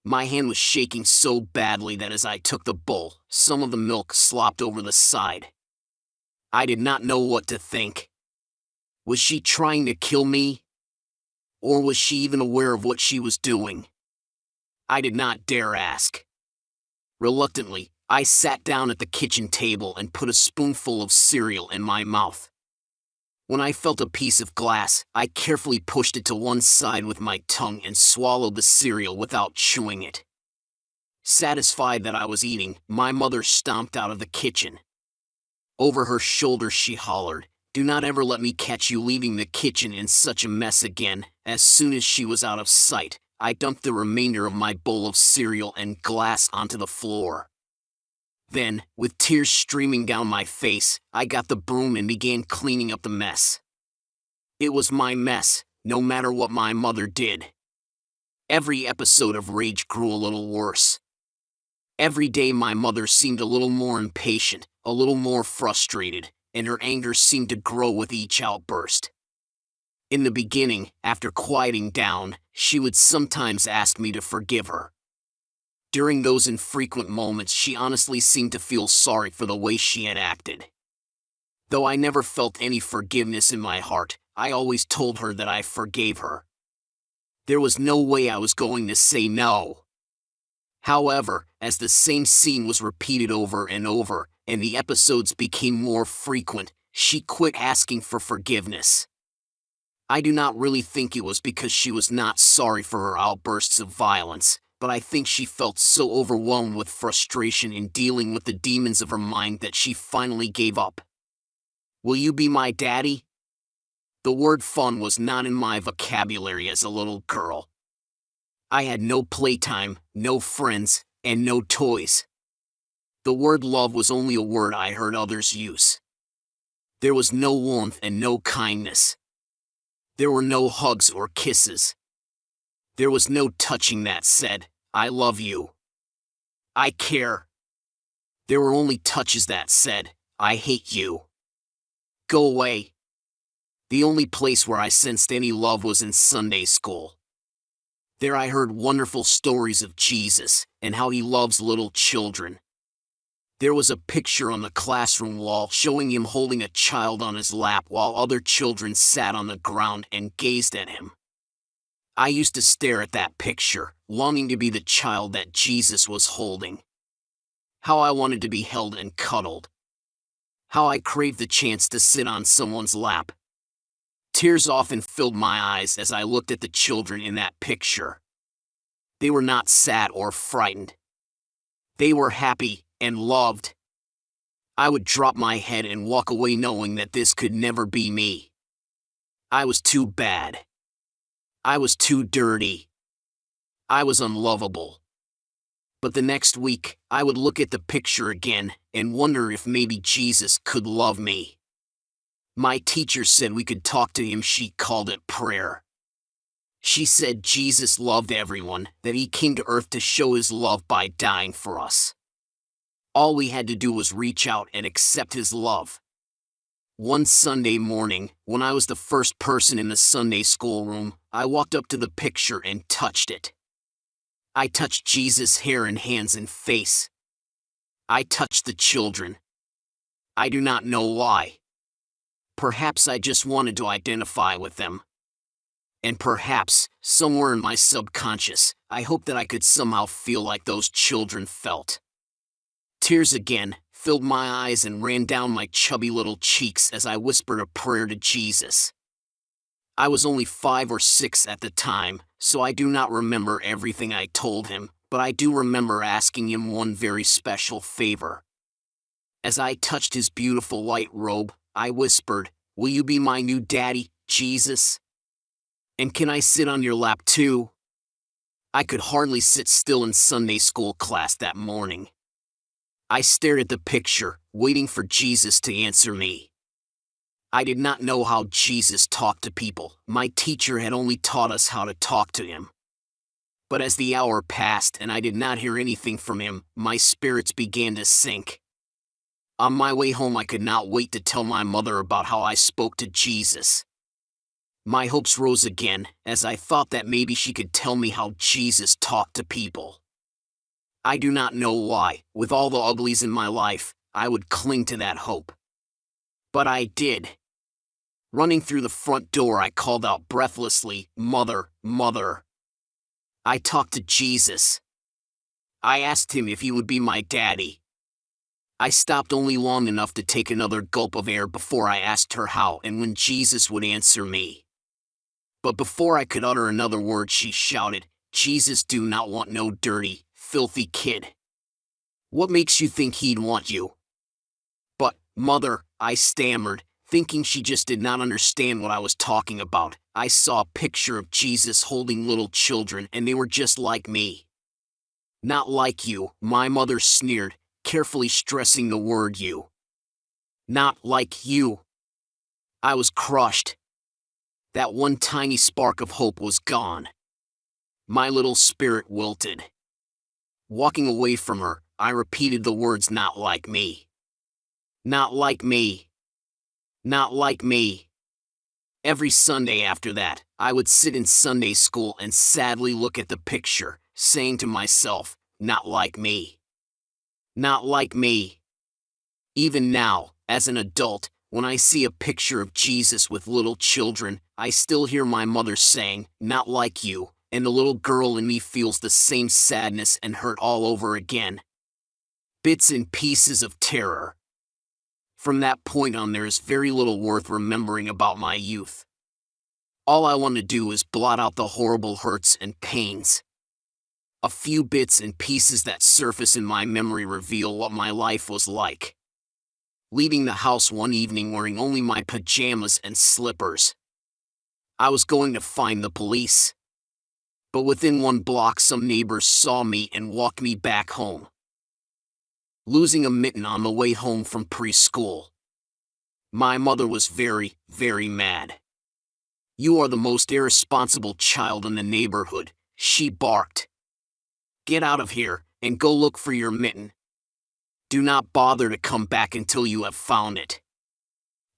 My hand was shaking so badly that as I took the bowl, some of the milk slopped over the side. I did not know what to think. Was she trying to kill me? Or was she even aware of what she was doing? I did not dare ask. Reluctantly, I sat down at the kitchen table and put a spoonful of cereal in my mouth. When I felt a piece of glass, I carefully pushed it to one side with my tongue and swallowed the cereal without chewing it. Satisfied that I was eating, my mother stomped out of the kitchen. Over her shoulder she hollered, "Do not ever let me catch you leaving the kitchen in such a mess again." As soon as she was out of sight, I dumped the remainder of my bowl of cereal and glass onto the floor. Then, with tears streaming down my face, I got the broom and began cleaning up the mess. It was my mess, no matter what my mother did. Every episode of rage grew a little worse. Every day my mother seemed a little more impatient, a little more frustrated, and her anger seemed to grow with each outburst. In the beginning, after quieting down, she would sometimes ask me to forgive her. During those infrequent moments she honestly seemed to feel sorry for the way she had acted. Though I never felt any forgiveness in my heart, I always told her that I forgave her. There was no way I was going to say no. However, as the same scene was repeated over and over, and the episodes became more frequent, she quit asking for forgiveness. I do not really think it was because she was not sorry for her outbursts of violence, but I think she felt so overwhelmed with frustration in dealing with the demons of her mind that she finally gave up. "Will you be my daddy?" The word fun was not in my vocabulary as a little girl. I had no playtime, no friends, and no toys. The word love was only a word I heard others use. There was no warmth and no kindness. There were no hugs or kisses. There was no touching that said, "I love you." I care. There were only touches that said, I hate you. Go away. The only place where I sensed any love was in Sunday school. There I heard wonderful stories of Jesus and how he loves little children. There was a picture on the classroom wall showing him holding a child on his lap while other children sat on the ground and gazed at him. I used to stare at that picture, longing to be the child that Jesus was holding. How I wanted to be held and cuddled. How I craved the chance to sit on someone's lap. Tears often filled my eyes as I looked at the children in that picture. They were not sad or frightened. They were happy and loved. I would drop my head and walk away knowing that this could never be me. I was too bad. I was too dirty. I was unlovable. But the next week, I would look at the picture again and wonder if maybe Jesus could love me. My teacher said we could talk to him. She called it prayer. She said Jesus loved everyone, that he came to earth to show his love by dying for us. All we had to do was reach out and accept his love. One Sunday morning, when I was the first person in the Sunday school room, I walked up to the picture and touched it. I touched Jesus' hair and hands and face. I touched the children. I do not know why. Perhaps I just wanted to identify with them. And perhaps, somewhere in my subconscious, I hoped that I could somehow feel like those children felt. Tears again filled my eyes and ran down my chubby little cheeks as I whispered a prayer to Jesus. I was only 5 or 6 at the time, so I do not remember everything I told him, but I do remember asking him one very special favor. As I touched his beautiful white robe, I whispered, "Will you be my new daddy, Jesus? And can I sit on your lap too?" I could hardly sit still in Sunday school class that morning. I stared at the picture, waiting for Jesus to answer me. I did not know how Jesus talked to people. My teacher had only taught us how to talk to him. But as the hour passed and I did not hear anything from him, my spirits began to sink. On my way home, I could not wait to tell my mother about how I spoke to Jesus. My hopes rose again as I thought that maybe she could tell me how Jesus talked to people. I do not know why, with all the uglies in my life, I would cling to that hope. But I did. Running through the front door, I called out breathlessly, "Mother, Mother." I talked to Jesus. I asked him if he would be my daddy. I stopped only long enough to take another gulp of air before I asked her how and when Jesus would answer me. But before I could utter another word, she shouted, "Jesus do not want no dirty, filthy kid. What makes you think he'd want you?" "But, Mother," I stammered, thinking she just did not understand what I was talking about. "I saw a picture of Jesus holding little children and they were just like me." "Not like you," my mother sneered, carefully stressing the word you. "Not like you." I was crushed. That one tiny spark of hope was gone. My little spirit wilted. Walking away from her, I repeated the words, "Not like me. Not like me. Not like me." Every Sunday after that, I would sit in Sunday school and sadly look at the picture, saying to myself, "Not like me. Not like me." Even now, as an adult, when I see a picture of Jesus with little children, I still hear my mother saying, "Not like you," and the little girl in me feels the same sadness and hurt all over again. Bits and pieces of terror. From that point on, there is very little worth remembering about my youth. All I want to do is blot out the horrible hurts and pains. A few bits and pieces that surface in my memory reveal what my life was like. Leaving the house one evening wearing only my pajamas and slippers. I was going to find the police. But within 1 block, some neighbors saw me and walked me back home. Losing a mitten on the way home from preschool. My mother was very, very mad. "You are the most irresponsible child in the neighborhood," she barked. "Get out of here, and go look for your mitten. Do not bother to come back until you have found it.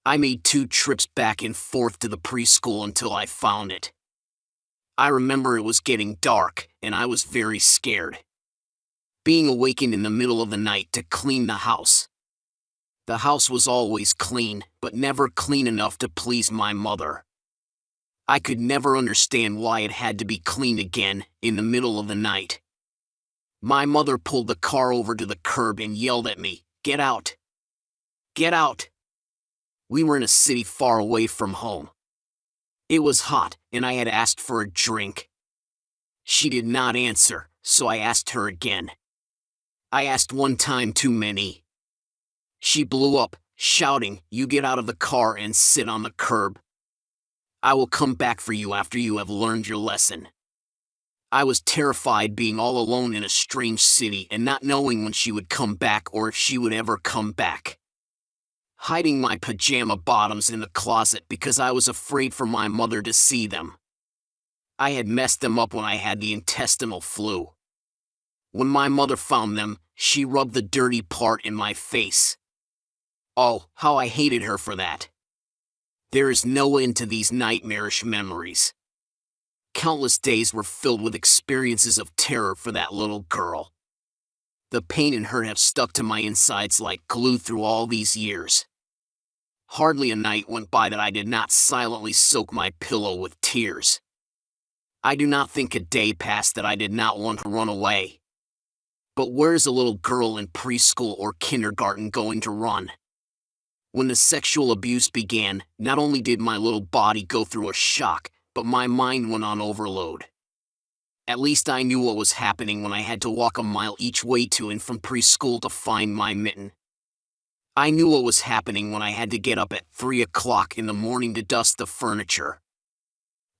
I made 2 trips back and forth to the preschool until I found it. I remember it was getting dark, and I was very scared. Being awakened in the middle of the night to clean the house. The house was always clean, but never clean enough to please my mother. I could never understand why it had to be cleaned again in the middle of the night. My mother pulled the car over to the curb and yelled at me, "Get out! Get out!" We were in a city far away from home. It was hot, and I had asked for a drink. She did not answer, so I asked her again. I asked one time too many. She blew up, shouting, "You get out of the car and sit on the curb. I will come back for you after you have learned your lesson." I was terrified being all alone in a strange city and not knowing when she would come back or if she would ever come back. Hiding my pajama bottoms in the closet because I was afraid for my mother to see them. I had messed them up when I had the intestinal flu. When my mother found them, she rubbed the dirty part in my face. Oh, how I hated her for that. There is no end to these nightmarish memories. Countless days were filled with experiences of terror for that little girl. The pain and hurt have stuck to my insides like glue through all these years. Hardly a night went by that I did not silently soak my pillow with tears. I do not think a day passed that I did not want to run away. But where is a little girl in preschool or kindergarten going to run? When the sexual abuse began, not only did my little body go through a shock, but my mind went on overload. At least I knew what was happening when I had to walk a mile each way to and from preschool to find my mitten. I knew what was happening when I had to get up at 3 o'clock in the morning to dust the furniture.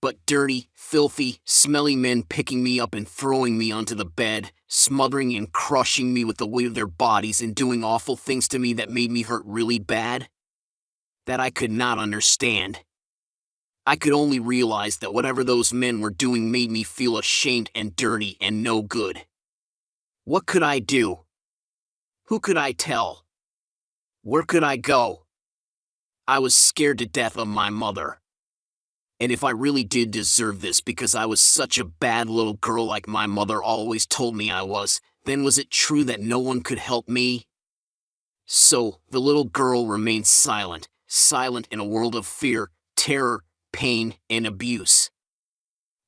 But dirty, filthy, smelly men picking me up and throwing me onto the bed, smothering and crushing me with the weight of their bodies and doing awful things to me that made me hurt really bad? That I could not understand. I could only realize that whatever those men were doing made me feel ashamed and dirty and no good. What could I do? Who could I tell? Where could I go? I was scared to death of my mother. And if I really did deserve this because I was such a bad little girl like my mother always told me I was, then was it true that no one could help me? So, the little girl remained silent, silent in a world of fear, terror, pain, and abuse.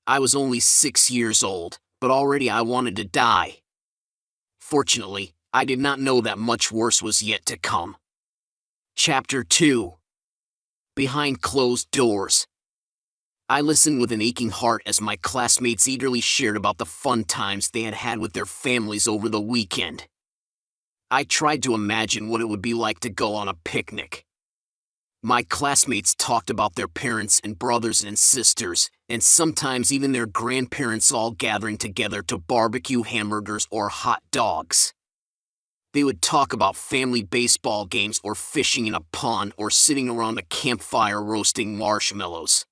I was only 6 years old, but already I wanted to die. Fortunately, I did not know that much worse was yet to come. Chapter 2. Behind Closed Doors. I listened with an aching heart as my classmates eagerly shared about the fun times they had had with their families over the weekend. I tried to imagine what it would be like to go on a picnic. My classmates talked about their parents and brothers and sisters, and sometimes even their grandparents all gathering together to barbecue hamburgers or hot dogs. They would talk about family baseball games or fishing in a pond or sitting around a campfire roasting marshmallows.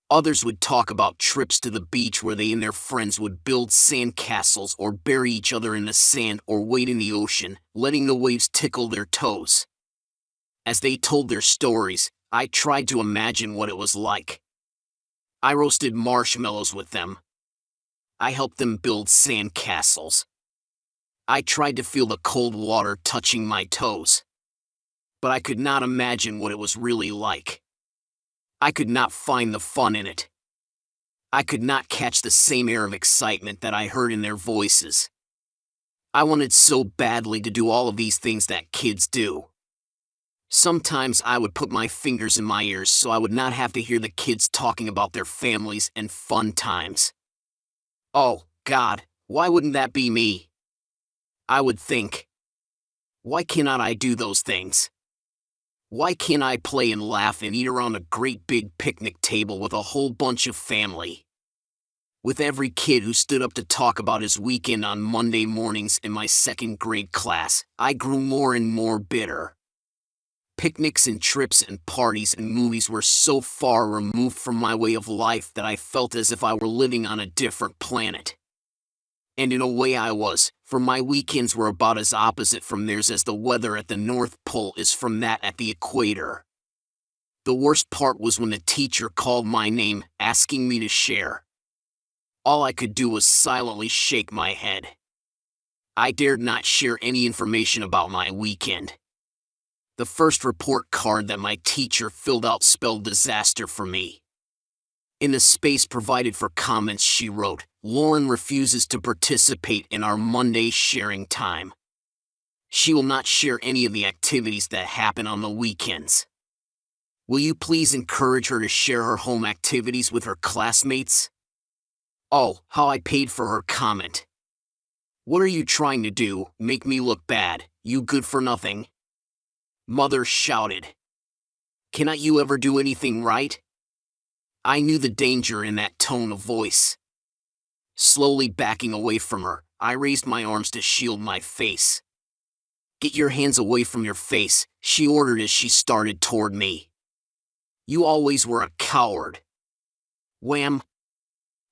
Others would talk about trips to the beach where they and their friends would build sand castles or bury each other in the sand or wade in the ocean, letting the waves tickle their toes. As they told their stories, I tried to imagine what it was like. I roasted marshmallows with them. I helped them build sand castles. I tried to feel the cold water touching my toes. But I could not imagine what it was really like. I could not find the fun in it. I could not catch the same air of excitement that I heard in their voices. I wanted so badly to do all of these things that kids do. Sometimes I would put my fingers in my ears so I would not have to hear the kids talking about their families and fun times. Oh, God, why wouldn't that be me? I would think. Why cannot I do those things? Why can't I play and laugh and eat around a great big picnic table with a whole bunch of family? With every kid who stood up to talk about his weekend on Monday mornings in my second grade class, I grew more and more bitter. Picnics and trips and parties and movies were so far removed from my way of life that I felt as if I were living on a different planet. And in a way I was, For my weekends were about as opposite from theirs as the weather at the North Pole is from that at the equator. The worst part was when the teacher called my name, asking me to share. All I could do was silently shake my head. I dared not share any information about my weekend. The first report card that my teacher filled out spelled disaster for me. In the space provided for comments, she wrote, "Lauren refuses to participate in our Monday sharing time. She will not share any of the activities that happen on the weekends. Will you please encourage her to share her home activities with her classmates?" Oh, how I paid for her comment. "What are you trying to do, make me look bad, you good for nothing?" Mother shouted. "Cannot you ever do anything right?" I knew the danger in that tone of voice. Slowly backing away from her, I raised my arms to shield my face. "Get your hands away from your face," she ordered as she started toward me. "You always were a coward." Wham!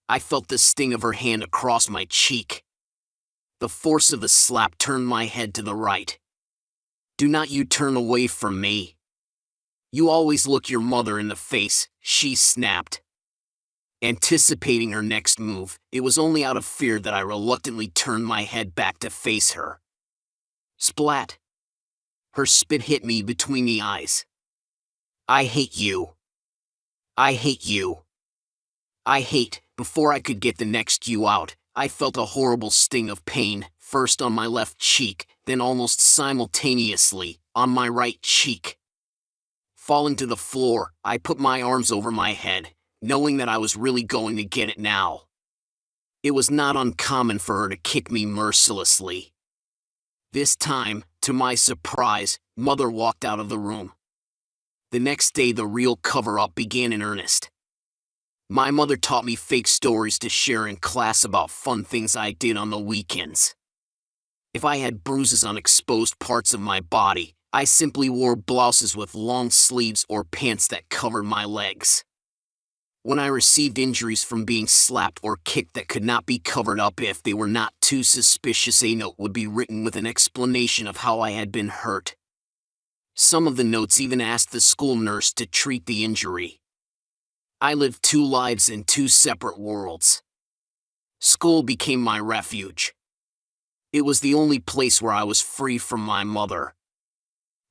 I felt the sting of her hand across my cheek. The force of the slap turned my head to the right. "Do not you turn away from me. You always look your mother in the face," she snapped. Anticipating her next move, it was only out of fear that I reluctantly turned my head back to face her. Splat! Her spit hit me between the eyes. "I hate you. I hate you. I hate." Before I could get the next "you" out, I felt a horrible sting of pain, first on my left cheek, then almost simultaneously, on my right cheek. Falling to the floor, I put my arms over my head, knowing that I was really going to get it now. It was not uncommon for her to kick me mercilessly. This time, to my surprise, Mother walked out of the room. The next day the real cover-up began in earnest. My mother taught me fake stories to share in class about fun things I did on the weekends. If I had bruises on exposed parts of my body, I simply wore blouses with long sleeves or pants that covered my legs. When I received injuries from being slapped or kicked that could not be covered up if they were not too suspicious, a note would be written with an explanation of how I had been hurt. Some of the notes even asked the school nurse to treat the injury. I lived two lives in two separate worlds. School became my refuge. It was the only place where I was free from my mother.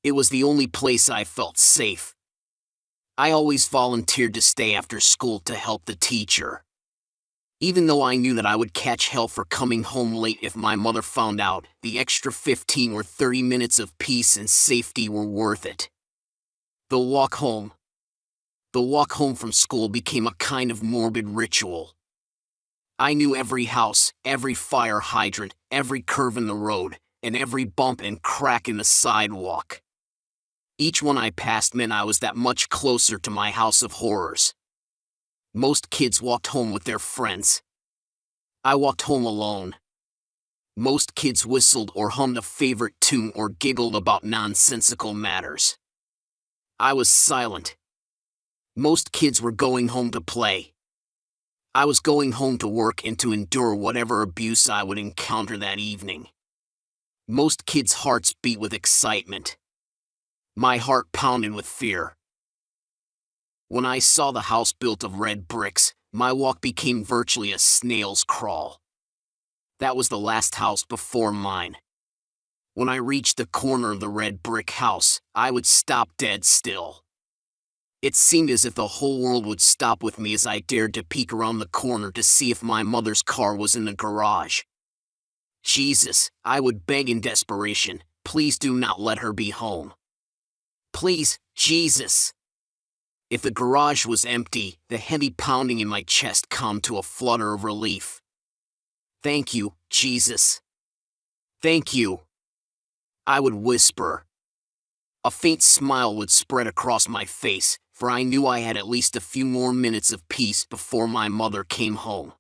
It was the only place I felt safe. I always volunteered to stay after school to help the teacher. Even though I knew that I would catch hell for coming home late if my mother found out, the extra 15 or 30 minutes of peace and safety were worth it. The walk home. The walk home from school became a kind of morbid ritual. I knew every house, every fire hydrant, every curve in the road, and every bump and crack in the sidewalk. Each one I passed meant I was that much closer to my house of horrors. Most kids walked home with their friends. I walked home alone. Most kids whistled or hummed a favorite tune or giggled about nonsensical matters. I was silent. Most kids were going home to play. I was going home to work and to endure whatever abuse I would encounter that evening. Most kids' hearts beat with excitement. My heart pounded with fear. When I saw the house built of red bricks, my walk became virtually a snail's crawl. That was the last house before mine. When I reached the corner of the red brick house, I would stop dead still. It seemed as if the whole world would stop with me as I dared to peek around the corner to see if my mother's car was in the garage. Jesus, I would beg in desperation, please do not let her be home. Please, Jesus. If the garage was empty, the heavy pounding in my chest calmed to a flutter of relief. Thank you, Jesus. Thank you. I would whisper. A faint smile would spread across my face, for I knew I had at least a few more minutes of peace before my mother came home.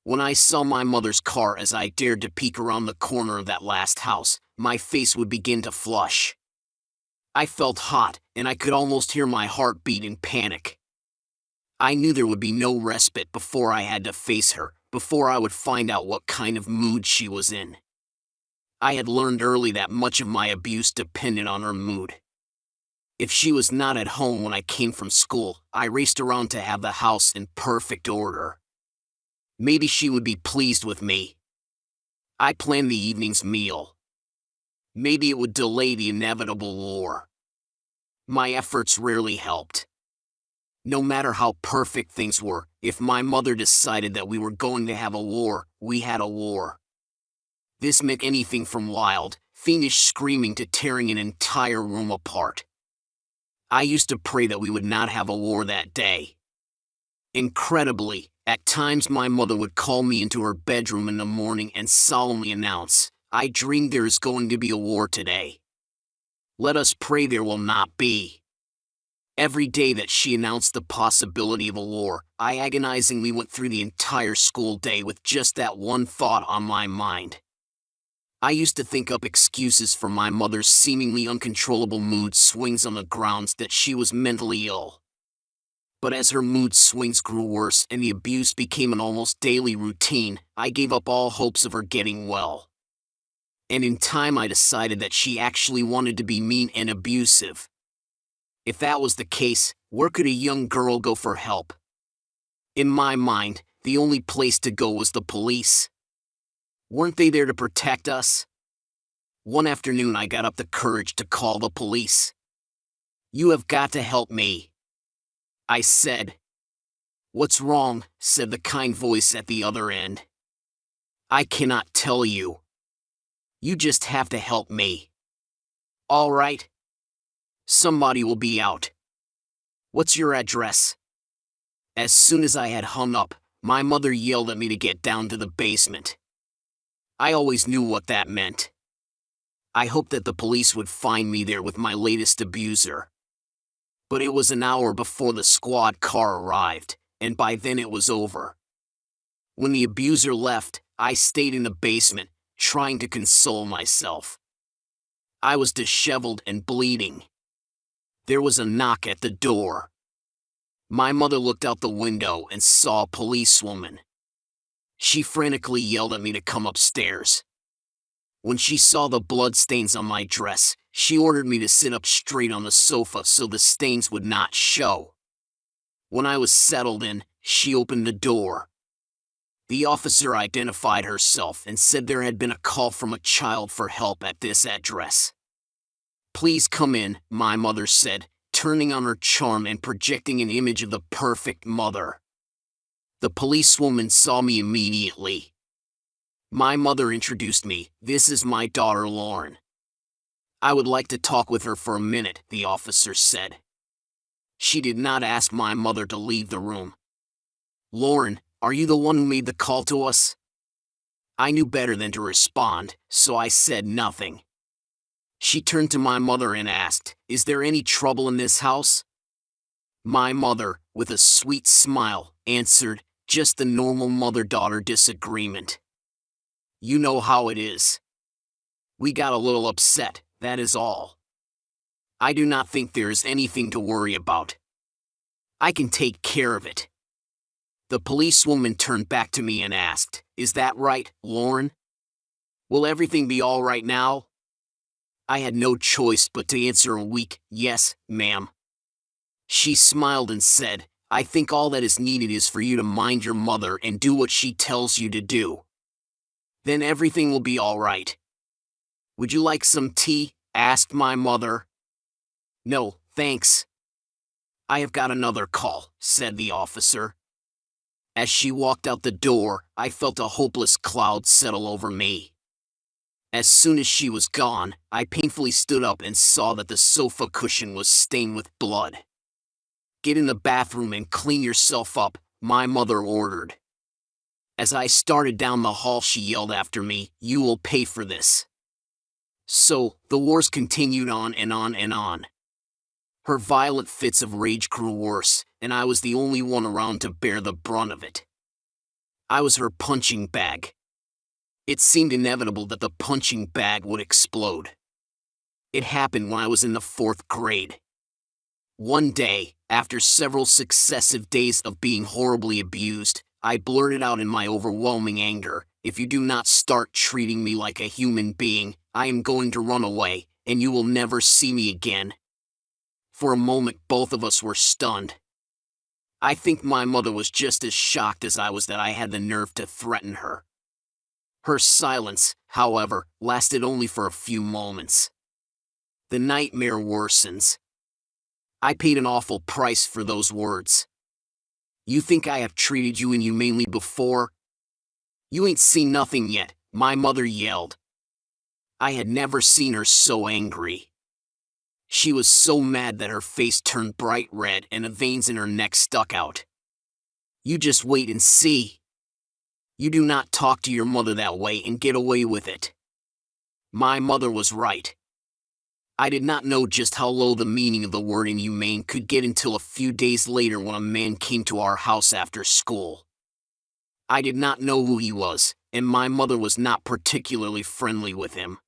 When I saw my mother's car as I dared to peek around the corner of that last house, my face would begin to flush. I felt hot, and I could almost hear my heart beat in panic. I knew there would be no respite before I had to face her, before I would find out what kind of mood she was in. I had learned early that much of my abuse depended on her mood. If she was not at home when I came from school, I raced around to have the house in perfect order. Maybe she would be pleased with me. I planned the evening's meal. Maybe it would delay the inevitable war. My efforts rarely helped. No matter how perfect things were, if my mother decided that we were going to have a war, we had a war. This meant anything from wild, fiendish screaming to tearing an entire room apart. I used to pray that we would not have a war that day. Incredibly, at times my mother would call me into her bedroom in the morning and solemnly announce, "I dreamed there is going to be a war today. Let us pray there will not be." Every day that she announced the possibility of a war, I agonizingly went through the entire school day with just that one thought on my mind. I used to think up excuses for my mother's seemingly uncontrollable mood swings on the grounds that she was mentally ill. But as her mood swings grew worse and the abuse became an almost daily routine, I gave up all hopes of her getting well. And in time I decided that she actually wanted to be mean and abusive. If that was the case, where could a young girl go for help? In my mind, the only place to go was the police. Weren't they there to protect us? One afternoon I got up the courage to call the police. "You have got to help me," I said. "What's wrong?" said the kind voice at the other end. "I cannot tell you. You just have to help me." "All right. Somebody will be out. What's your address?" As soon as I had hung up, my mother yelled at me to get down to the basement. I always knew what that meant. I hoped that the police would find me there with my latest abuser. But it was an hour before the squad car arrived, and by then it was over. When the abuser left, I stayed in the basement, trying to console myself. I was disheveled and bleeding. There was a knock at the door. My mother looked out the window and saw a policewoman. She frantically yelled at me to come upstairs. When she saw the bloodstains on my dress, she ordered me to sit up straight on the sofa so the stains would not show. When I was settled in, she opened the door. The officer identified herself and said there had been a call from a child for help at this address. "Please come in," my mother said, turning on her charm and projecting an image of the perfect mother. The policewoman saw me immediately. My mother introduced me. "This is my daughter Lauren." "I would like to talk with her for a minute," the officer said. She did not ask my mother to leave the room. "Lauren, are you the one who made the call to us?" I knew better than to respond, so I said nothing. She turned to my mother and asked, "Is there any trouble in this house?" My mother, with a sweet smile, answered, "Just the normal mother-daughter disagreement. You know how it is. We got a little upset, that is all. I do not think there is anything to worry about. I can take care of it." The policewoman turned back to me and asked, "Is that right, Lauren? Will everything be all right now?" I had no choice but to answer a weak, "Yes, ma'am." She smiled and said, "I think all that is needed is for you to mind your mother and do what she tells you to do. Then everything will be all right." "Would you like some tea?" asked my mother. "No, thanks. I have got another call," said the officer. As she walked out the door, I felt a hopeless cloud settle over me. As soon as she was gone, I painfully stood up and saw that the sofa cushion was stained with blood. "Get in the bathroom and clean yourself up," my mother ordered. As I started down the hall, she yelled after me, "You will pay for this." So, the wars continued on and on and on. Her violent fits of rage grew worse, and I was the only one around to bear the brunt of it. I was her punching bag. It seemed inevitable that the punching bag would explode. It happened when I was in the 4th grade. One day, after several successive days of being horribly abused, I blurted out in my overwhelming anger, If you do not start treating me like a human being, I am going to run away, and you will never see me again." For a moment both of us were stunned. I think my mother was just as shocked as I was that I had the nerve to threaten her. Her silence, however, lasted only for a few moments. The nightmare worsens. I paid an awful price for those words. "You think I have treated you inhumanely before? You ain't seen nothing yet," my mother yelled. I had never seen her so angry. She was so mad that her face turned bright red and the veins in her neck stuck out. "You just wait and see. You do not talk to your mother that way and get away with it." My mother was right. I did not know just how low the meaning of the word inhumane could get until a few days later when a man came to our house after school. I did not know who he was, and my mother was not particularly friendly with him.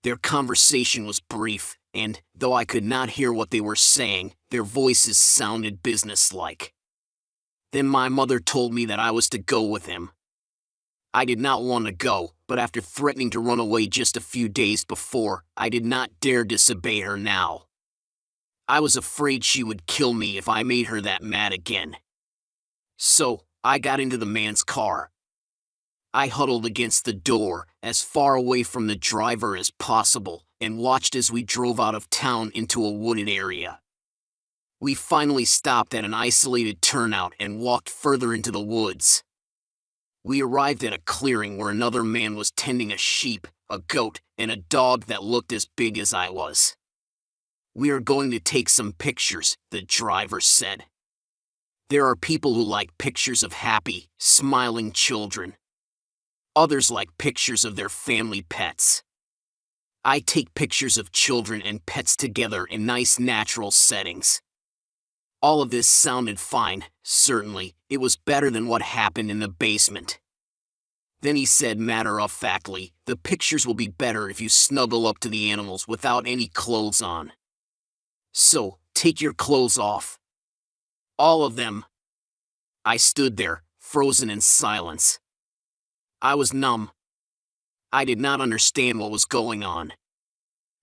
Their conversation was brief, and, though I could not hear what they were saying, their voices sounded businesslike. Then my mother told me that I was to go with him. I did not want to go, but after threatening to run away just a few days before, I did not dare disobey her now. I was afraid she would kill me if I made her that mad again. So, I got into the man's car. I huddled against the door, as far away from the driver as possible, and watched as we drove out of town into a wooded area. We finally stopped at an isolated turnout and walked further into the woods. We arrived at a clearing where another man was tending a sheep, a goat, and a dog that looked as big as I was. "We are going to take some pictures," the driver said. "There are people who like pictures of happy, smiling children. Others like pictures of their family pets. I take pictures of children and pets together in nice natural settings." All of this sounded fine, certainly. It was better than what happened in the basement. Then he said matter-of-factly, "The pictures will be better if you snuggle up to the animals without any clothes on. So, take your clothes off. All of them." I stood there, frozen in silence. I was numb. I did not understand what was going on.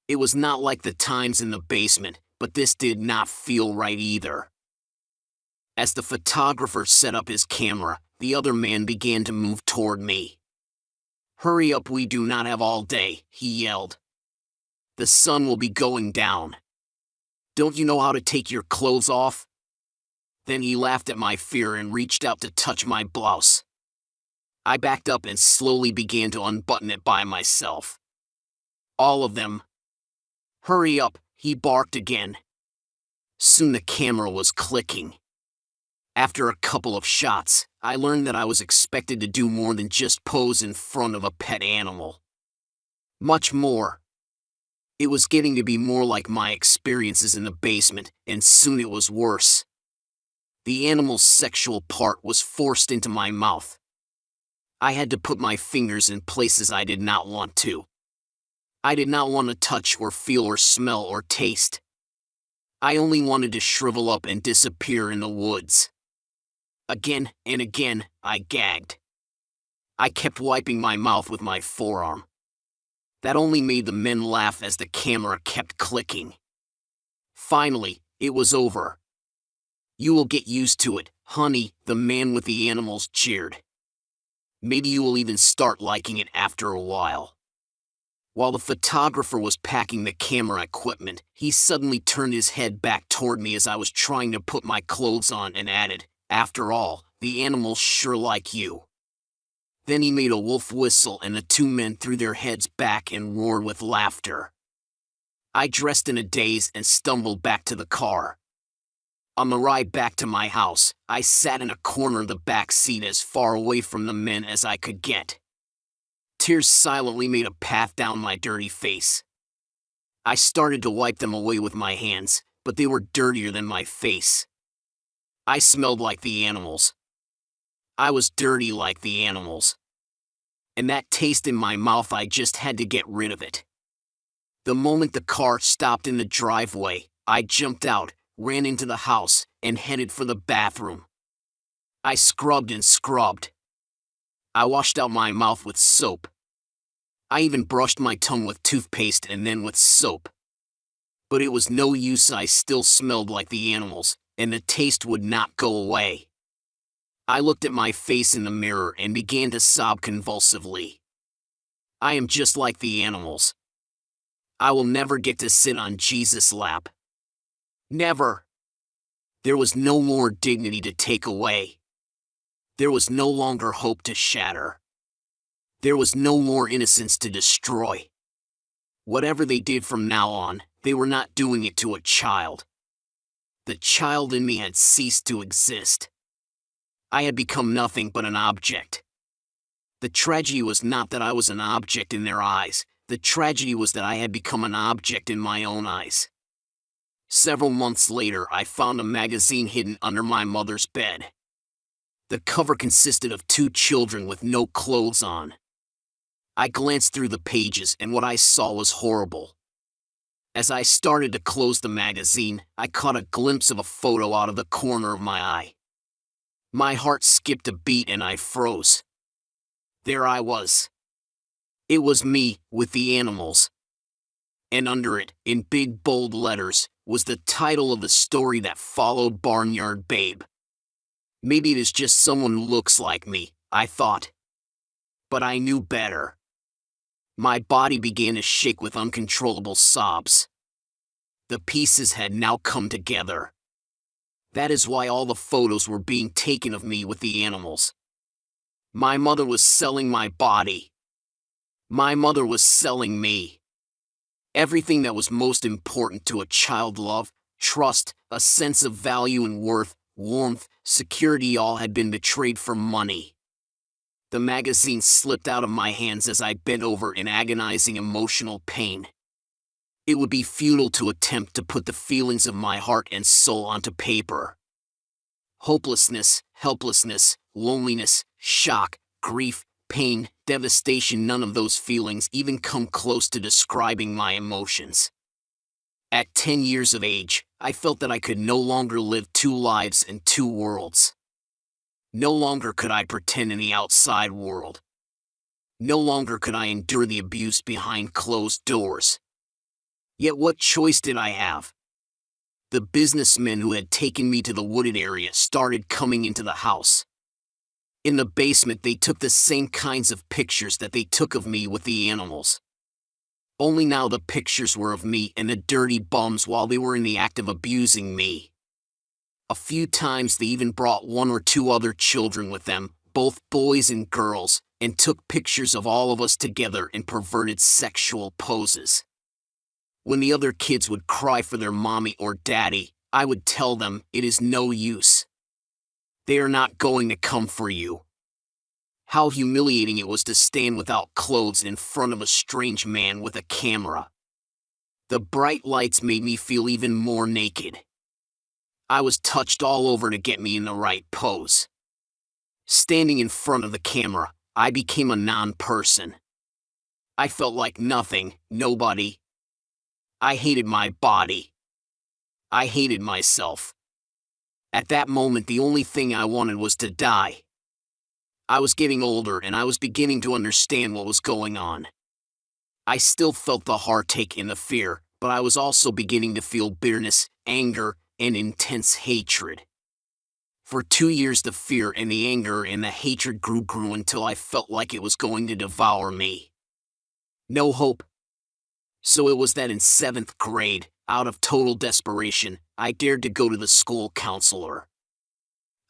It was not like the times in the basement, but this did not feel right either. As the photographer set up his camera, the other man began to move toward me. "Hurry up, we do not have all day," he yelled. "The sun will be going down. Don't you know how to take your clothes off?" Then he laughed at my fear and reached out to touch my blouse. I backed up and slowly began to unbutton it by myself. "All of them." "Hurry up," he barked again. Soon the camera was clicking. After a couple of shots, I learned that I was expected to do more than just pose in front of a pet animal. Much more. It was getting to be more like my experiences in the basement, and soon it was worse. The animal's sexual part was forced into my mouth. I had to put my fingers in places I did not want to. I did not want to touch or feel or smell or taste. I only wanted to shrivel up and disappear in the woods. Again and again, I gagged. I kept wiping my mouth with my forearm. That only made the men laugh as the camera kept clicking. Finally, it was over. "You will get used to it, honey," the man with the animals jeered. "Maybe you will even start liking it after a while." While the photographer was packing the camera equipment, he suddenly turned his head back toward me as I was trying to put my clothes on and added, "After all, the animals sure like you." Then he made a wolf whistle and the two men threw their heads back and roared with laughter. I dressed in a daze and stumbled back to the car. On the ride back to my house, I sat in a corner of the back seat as far away from the men as I could get. Tears silently made a path down my dirty face. I started to wipe them away with my hands, but they were dirtier than my face. I smelled like the animals. I was dirty like the animals. And that taste in my mouth, I just had to get rid of it. The moment the car stopped in the driveway, I jumped out, ran into the house, and headed for the bathroom. I scrubbed and scrubbed. I washed out my mouth with soap. I even brushed my tongue with toothpaste and then with soap. But it was no use, I still smelled like the animals, and the taste would not go away. I looked at my face in the mirror and began to sob convulsively. I am just like the animals. I will never get to sit on Jesus' lap. Never. There was no more dignity to take away. There was no longer hope to shatter. There was no more innocence to destroy. Whatever they did from now on, they were not doing it to a child. The child in me had ceased to exist. I had become nothing but an object. The tragedy was not that I was an object in their eyes. The tragedy was that I had become an object in my own eyes. Several months later, I found a magazine hidden under my mother's bed. The cover consisted of two children with no clothes on. I glanced through the pages and what I saw was horrible. As I started to close the magazine, I caught a glimpse of a photo out of the corner of my eye. My heart skipped a beat and I froze. There I was. It was me, with the animals. And under it, in big bold letters, was the title of the story that followed Barnyard Babe. Maybe it is just someone who looks like me, I thought. But I knew better. My body began to shake with uncontrollable sobs. The pieces had now come together. That is why all the photos were being taken of me with the animals. My mother was selling my body. My mother was selling me. Everything that was most important to a child, love, trust, a sense of value and worth, warmth, security, all had been betrayed for money. The magazine slipped out of my hands as I bent over in agonizing emotional pain. It would be futile to attempt to put the feelings of my heart and soul onto paper. Hopelessness, helplessness, loneliness, shock, grief, pain, devastation, none of those feelings even come close to describing my emotions. At 10 years of age, I felt that I could no longer live two lives in two worlds. No longer could I pretend in the outside world. No longer could I endure the abuse behind closed doors. Yet what choice did I have? The businessmen who had taken me to the wooded area started coming into the house. In the basement, they took the same kinds of pictures that they took of me with the animals. Only now the pictures were of me and the dirty bums while they were in the act of abusing me. A few times they even brought one or two other children with them, both boys and girls, and took pictures of all of us together in perverted sexual poses. When the other kids would cry for their mommy or daddy, I would tell them it is no use. They are not going to come for you. How humiliating it was to stand without clothes in front of a strange man with a camera. The bright lights made me feel even more naked. I was touched all over to get me in the right pose. Standing in front of the camera, I became a non-person. I felt like nothing, nobody. I hated my body. I hated myself. At that moment, the only thing I wanted was to die. I was getting older and I was beginning to understand what was going on. I still felt the heartache and the fear, but I was also beginning to feel bitterness, anger, and intense hatred. For 2 years, the fear and the anger and the hatred grew until I felt like it was going to devour me. No hope. So it was that in 7th grade, out of total desperation, I dared to go to the school counselor.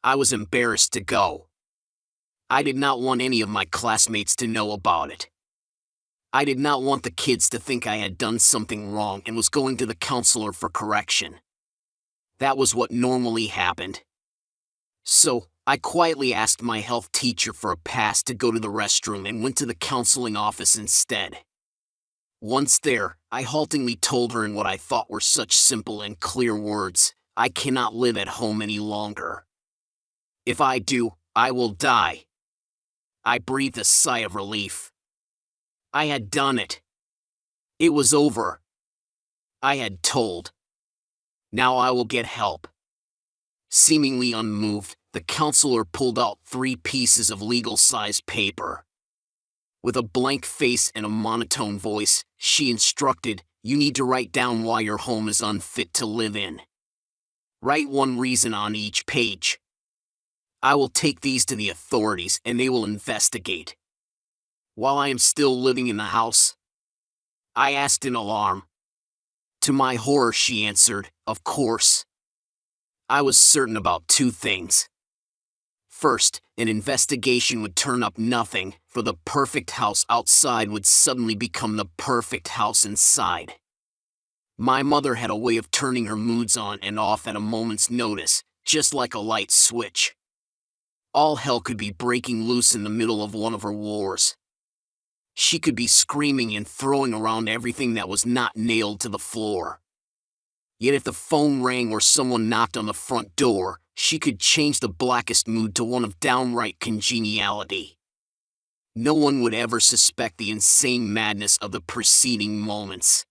I was embarrassed to go. I did not want any of my classmates to know about it. I did not want the kids to think I had done something wrong and was going to the counselor for correction. That was what normally happened. So, I quietly asked my health teacher for a pass to go to the restroom and went to the counseling office instead. Once there, I haltingly told her in what I thought were such simple and clear words, I cannot live at home any longer. If I do, I will die. I breathed a sigh of relief. I had done it. It was over. I had told. Now I will get help. Seemingly unmoved, The counselor pulled out 3 pieces of legal-sized paper. With a blank face and a monotone voice, she instructed, "You need to write down why your home is unfit to live in. Write 1 reason on each page. I will take these to the authorities and they will investigate." "While I am still living in the house?" I asked in alarm. To my horror, she answered, "Of course." I was certain about 2 things. First, an investigation would turn up nothing, for the perfect house outside would suddenly become the perfect house inside. My mother had a way of turning her moods on and off at a moment's notice, just like a light switch. All hell could be breaking loose in the middle of one of her wars. She could be screaming and throwing around everything that was not nailed to the floor. Yet if the phone rang or someone knocked on the front door, she could change the blackest mood to one of downright congeniality. No one would ever suspect the insane madness of the preceding moments.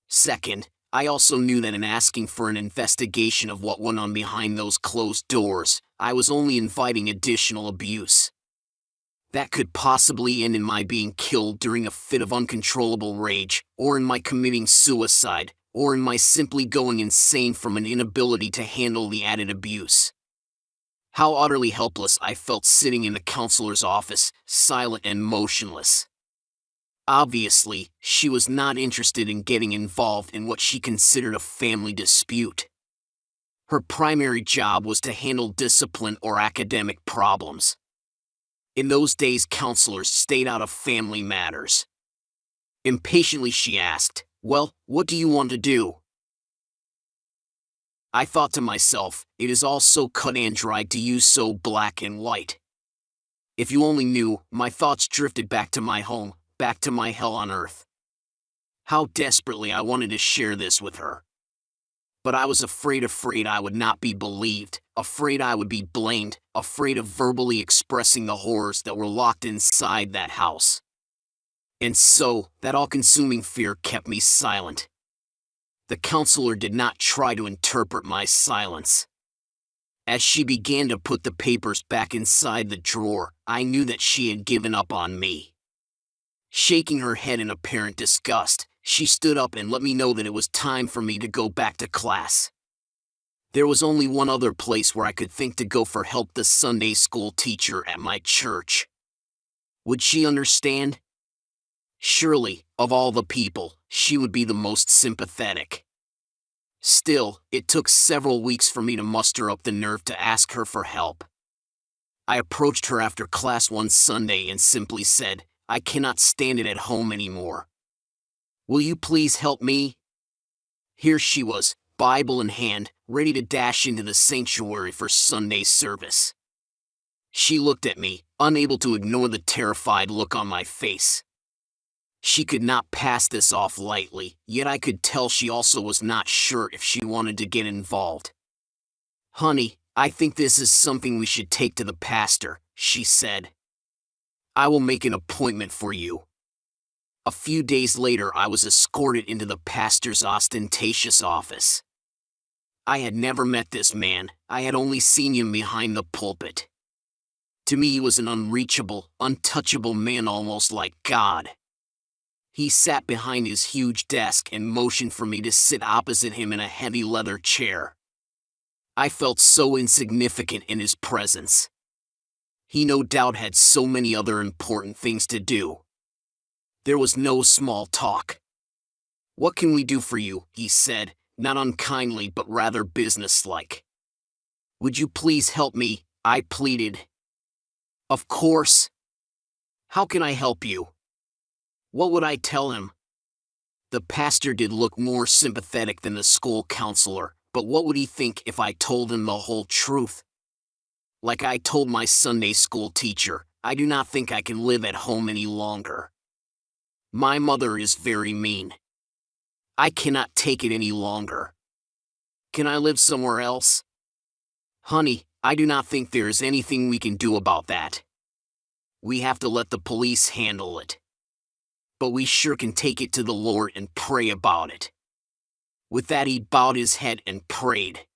Second, I also knew that in asking for an investigation of what went on behind those closed doors, I was only inviting additional abuse. That could possibly end in my being killed during a fit of uncontrollable rage, or in my committing suicide, or in my simply going insane from an inability to handle the added abuse. How utterly helpless I felt sitting in the counselor's office, silent and motionless. Obviously, she was not interested in getting involved in what she considered a family dispute. Her primary job was to handle discipline or academic problems. In those days, counselors stayed out of family matters. Impatiently she asked, "Well, what do you want to do?" I thought to myself, it is all so cut and dried to use so black and white. If you only knew, my thoughts drifted back to my home, back to my hell on earth. How desperately I wanted to share this with her. But I was afraid I would not be believed, afraid I would be blamed, afraid of verbally expressing the horrors that were locked inside that house. And so, that all-consuming fear kept me silent. The counselor did not try to interpret my silence. As she began to put the papers back inside the drawer, I knew that she had given up on me. Shaking her head in apparent disgust, she stood up and let me know that it was time for me to go back to class. There was only one other place where I could think to go for help: the Sunday school teacher at my church. Would she understand? Surely, of all the people, she would be the most sympathetic. Still, it took several weeks for me to muster up the nerve to ask her for help. I approached her after class one Sunday and simply said, "I cannot stand it at home anymore. Will you please help me?" Here she was, Bible in hand, ready to dash into the sanctuary for Sunday service. She looked at me, unable to ignore the terrified look on my face. She could not pass this off lightly, yet I could tell she also was not sure if she wanted to get involved. "Honey, I think this is something we should take to the pastor," she said. "I will make an appointment for you." A few days later, I was escorted into the pastor's ostentatious office. I had never met this man, I had only seen him behind the pulpit. To me, he was an unreachable, untouchable man, almost like God. He sat behind his huge desk and motioned for me to sit opposite him in a heavy leather chair. I felt so insignificant in his presence. He no doubt had so many other important things to do. There was no small talk. "What can we do for you?" he said, not unkindly but rather businesslike. "Would you please help me?" I pleaded. "Of course. How can I help you?" What would I tell him? The pastor did look more sympathetic than the school counselor, but what would he think if I told him the whole truth? Like I told my Sunday school teacher, I do not think I can live at home any longer. My mother is very mean. I cannot take it any longer. Can I live somewhere else? Honey, I do not think there is anything we can do about that. We have to let the police handle it. But we sure can take it to the Lord and pray about it. With that, he bowed his head and prayed.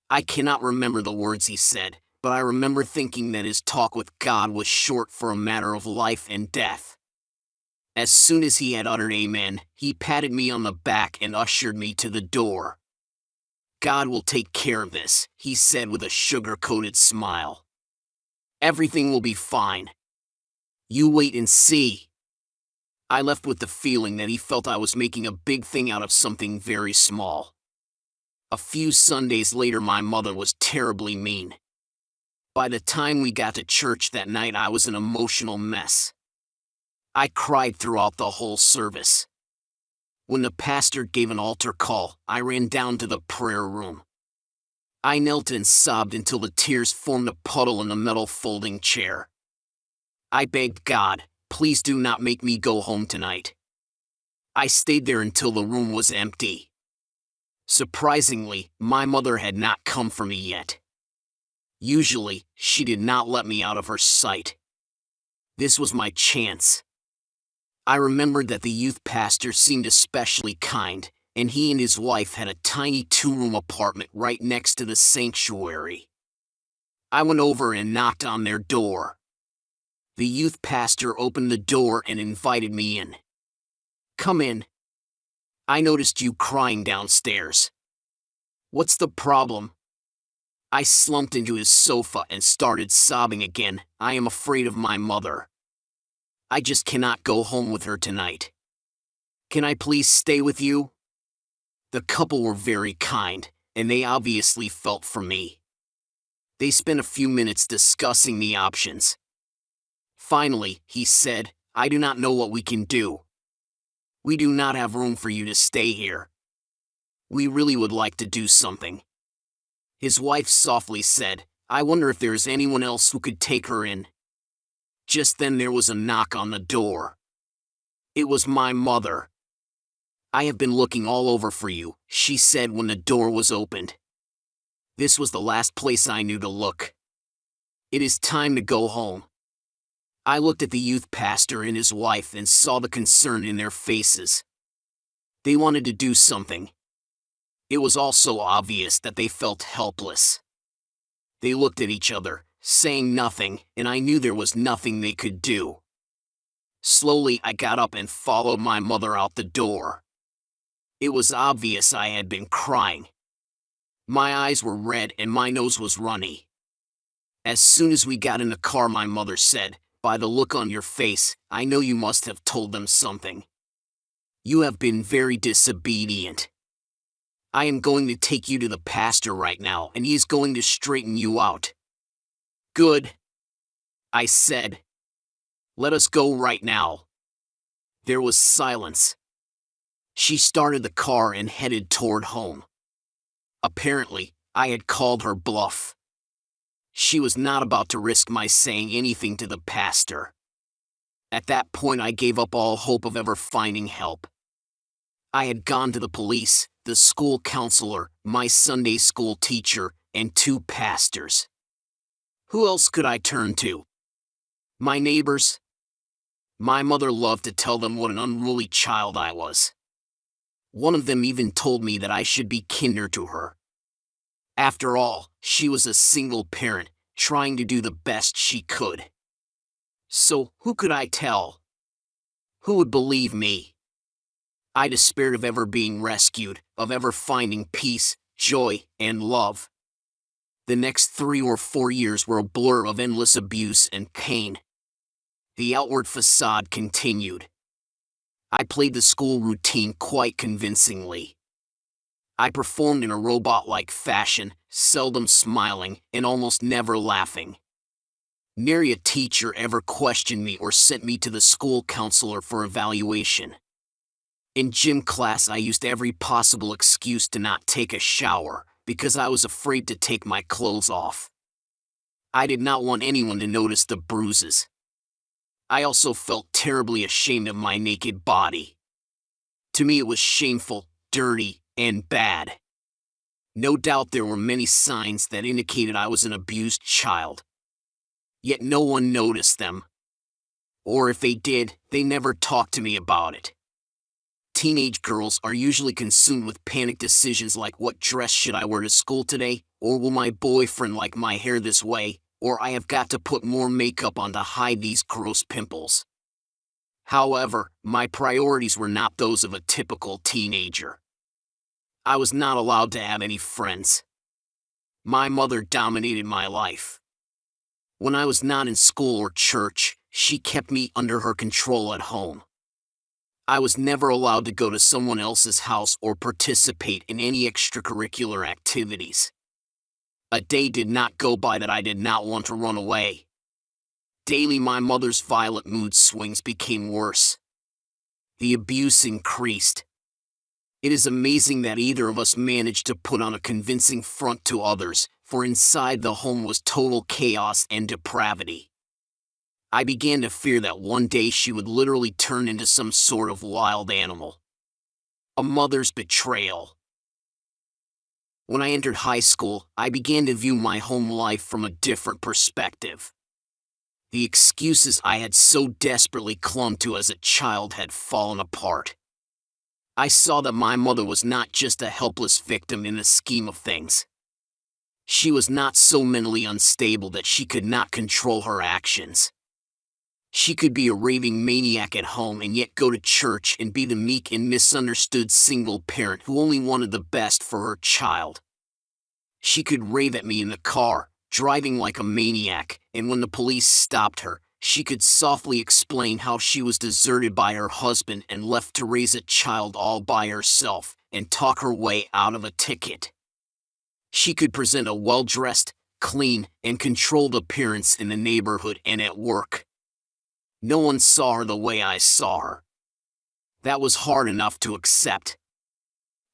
I cannot remember the words he said, but I remember thinking that his talk with God was short for a matter of life and death. As soon as he had uttered amen, he patted me on the back and ushered me to the door. God will take care of this, he said with a sugar-coated smile. Everything will be fine. You wait and see. I left with the feeling that he felt I was making a big thing out of something very small. A few Sundays later, my mother was terribly mean. By the time we got to church that night, I was an emotional mess. I cried throughout the whole service. When the pastor gave an altar call, I ran down to the prayer room. I knelt and sobbed until the tears formed a puddle in the metal folding chair. I begged God, please do not make me go home tonight. I stayed there until the room was empty. Surprisingly, my mother had not come for me yet. Usually, she did not let me out of her sight. This was my chance. I remembered that the youth pastor seemed especially kind, and he and his wife had a tiny 2-room apartment right next to the sanctuary. I went over and knocked on their door. The youth pastor opened the door and invited me in. Come in. I noticed you crying downstairs. What's the problem? I slumped into his sofa and started sobbing again. I am afraid of my mother. I just cannot go home with her tonight. Can I please stay with you? The couple were very kind, and they obviously felt for me. They spent a few minutes discussing the options. Finally, he said, I do not know what we can do. We do not have room for you to stay here. We really would like to do something. His wife softly said, I wonder if there is anyone else who could take her in. Just then there was a knock on the door. It was my mother. I have been looking all over for you, she said when the door was opened. This was the last place I knew to look. It is time to go home. I looked at the youth pastor and his wife and saw the concern in their faces. They wanted to do something. It was also obvious that they felt helpless. They looked at each other, saying nothing, and I knew there was nothing they could do. Slowly, I got up and followed my mother out the door. It was obvious I had been crying. My eyes were red and my nose was runny. As soon as we got in the car, my mother said, by the look on your face, I know you must have told them something. You have been very disobedient. I am going to take you to the pastor right now, and he is going to straighten you out. Good, I said. Let us go right now. There was silence. She started the car and headed toward home. Apparently, I had called her bluff. She was not about to risk my saying anything to the pastor. At that point, I gave up all hope of ever finding help. I had gone to the police, the school counselor, my Sunday school teacher, and 2 pastors. Who else could I turn to? My neighbors? My mother loved to tell them what an unruly child I was. One of them even told me that I should be kinder to her. After all, she was a single parent, trying to do the best she could. So, who could I tell? Who would believe me? I despaired of ever being rescued, of ever finding peace, joy, and love. The next 3 or 4 years were a blur of endless abuse and pain. The outward facade continued. I played the school routine quite convincingly. I performed in a robot-like fashion, seldom smiling and almost never laughing. Nary a teacher ever questioned me or sent me to the school counselor for evaluation. In gym class, I used every possible excuse to not take a shower, because I was afraid to take my clothes off. I did not want anyone to notice the bruises. I also felt terribly ashamed of my naked body. To me, it was shameful, dirty, and bad. No doubt there were many signs that indicated I was an abused child. Yet no one noticed them. Or if they did, they never talked to me about it. Teenage girls are usually consumed with panic decisions like, what dress should I wear to school today? or will my boyfriend like my hair this way, or I have got to put more makeup on to hide these gross pimples. However, my priorities were not those of a typical teenager. I was not allowed to have any friends. My mother dominated my life. When I was not in school or church, she kept me under her control at home. I was never allowed to go to someone else's house or participate in any extracurricular activities. A day did not go by that I did not want to run away. Daily my mother's violent mood swings became worse. The abuse increased. It is amazing that either of us managed to put on a convincing front to others, for inside the home was total chaos and depravity. I began to fear that one day she would literally turn into some sort of wild animal. A mother's betrayal. When I entered high school, I began to view my home life from a different perspective. The excuses I had so desperately clung to as a child had fallen apart. I saw that my mother was not just a helpless victim in the scheme of things. She was not so mentally unstable that she could not control her actions. She could be a raving maniac at home and yet go to church and be the meek and misunderstood single parent who only wanted the best for her child. She could rave at me in the car, driving like a maniac, and when the police stopped her, she could softly explain how she was deserted by her husband and left to raise a child all by herself, and talk her way out of a ticket. She could present a well-dressed, clean, and controlled appearance in the neighborhood and at work. No one saw her the way I saw her. That was hard enough to accept.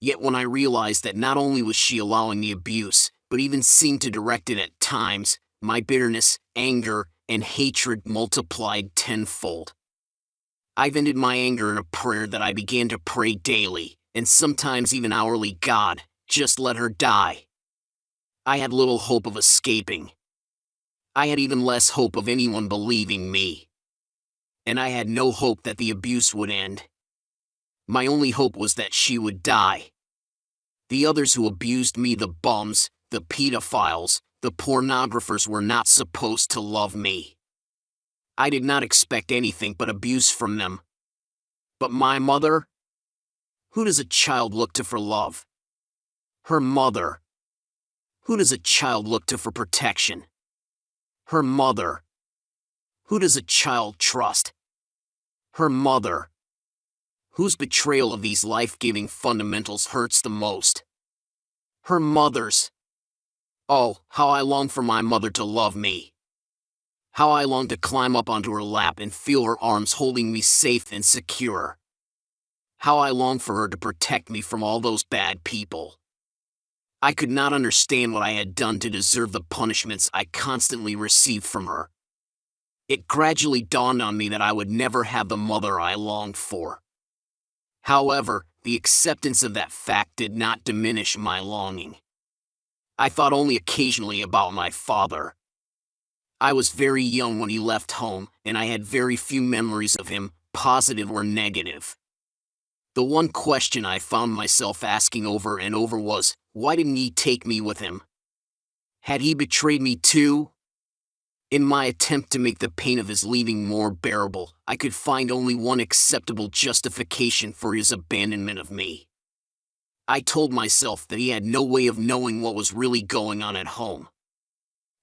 Yet when I realized that not only was she allowing the abuse, but even seemed to direct it at times, my bitterness, anger, and hatred multiplied tenfold. I vented my anger in a prayer that I began to pray daily, and sometimes even hourly. God, just let her die. I had little hope of escaping. I had even less hope of anyone believing me. And I had no hope that the abuse would end. My only hope was that she would die. The others who abused me, the bums, the pedophiles, the pornographers, were not supposed to love me. I did not expect anything but abuse from them. But my mother? Who does a child look to for love? Her mother. Who does a child look to for protection? Her mother. Who does a child trust? Her mother. Whose betrayal of these life-giving fundamentals hurts the most? Her mother's. Oh, how I long for my mother to love me. How I long to climb up onto her lap and feel her arms holding me safe and secure. How I long for her to protect me from all those bad people. I could not understand what I had done to deserve the punishments I constantly received from her. It gradually dawned on me that I would never have the mother I longed for. However, the acceptance of that fact did not diminish my longing. I thought only occasionally about my father. I was very young when he left home, and I had very few memories of him, positive or negative. The one question I found myself asking over and over was, why didn't he take me with him? Had he betrayed me too? In my attempt to make the pain of his leaving more bearable, I could find only one acceptable justification for his abandonment of me. I told myself that he had no way of knowing what was really going on at home.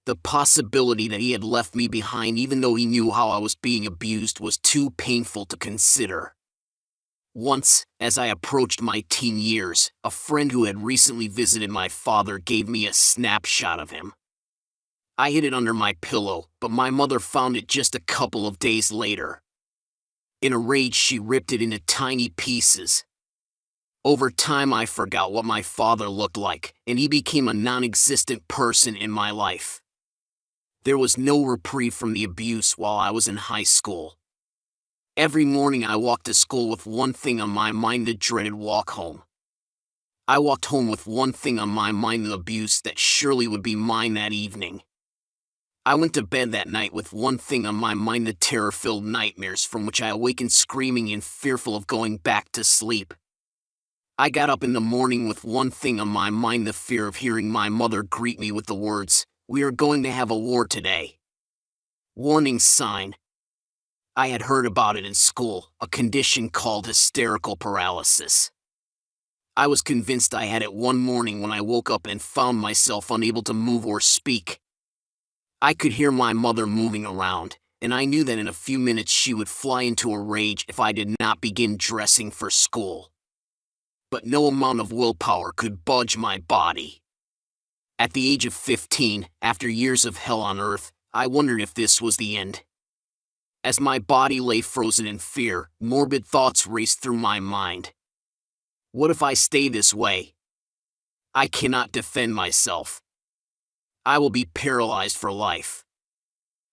The possibility that he had left me behind even though he knew how I was being abused was too painful to consider. Once, as I approached my teen years, a friend who had recently visited my father gave me a snapshot of him. I hid it under my pillow, but my mother found it just a couple of days later. In a rage, she ripped it into tiny pieces. Over time, I forgot what my father looked like, and he became a non-existent person in my life. There was no reprieve from the abuse while I was in high school. Every morning I walked to school with one thing on my mind, the dreaded walk home. I walked home with one thing on my mind, the abuse that surely would be mine that evening. I went to bed that night with one thing on my mind, the terror-filled nightmares from which I awakened screaming and fearful of going back to sleep. I got up in the morning with one thing on my mind: the fear of hearing my mother greet me with the words, "We are going to have a war today." Warning sign. I had heard about it in school, a condition called hysterical paralysis. I was convinced I had it one morning when I woke up and found myself unable to move or speak. I could hear my mother moving around, and I knew that in a few minutes she would fly into a rage if I did not begin dressing for school. But no amount of willpower could budge my body. At the age of 15, after years of hell on earth, I wondered if this was the end. As my body lay frozen in fear, morbid thoughts raced through my mind. What if I stay this way? I cannot defend myself. I will be paralyzed for life.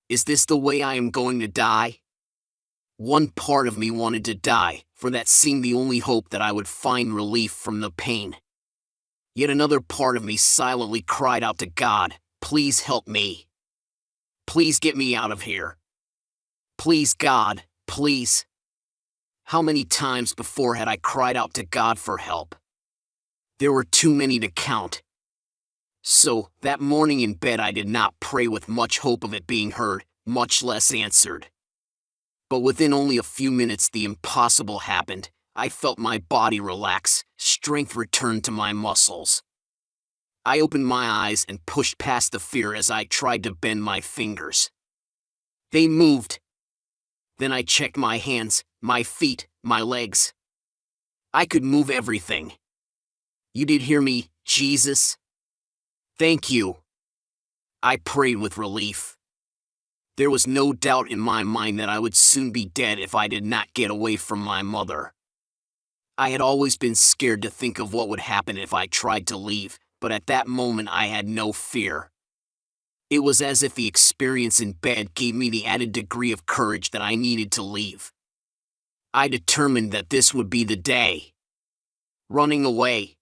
Is this the way I am going to die? One part of me wanted to die, for that seemed the only hope that I would find relief from the pain. Yet another part of me silently cried out to God, "Please help me. Please get me out of here. Please, God, please." How many times before had I cried out to God for help? There were too many to count. So, that morning in bed I did not pray with much hope of it being heard, much less answered. But within only a few minutes the impossible happened. I felt my body relax, strength returned to my muscles. I opened my eyes and pushed past the fear as I tried to bend my fingers. They moved. Then I checked my hands, my feet, my legs. I could move everything. You did hear me, Jesus? Thank you. I prayed with relief. There was no doubt in my mind that I would soon be dead if I did not get away from my mother. I had always been scared to think of what would happen if I tried to leave, but at that moment I had no fear. It was as if the experience in bed gave me the added degree of courage that I needed to leave. I determined that this would be the day. Running away.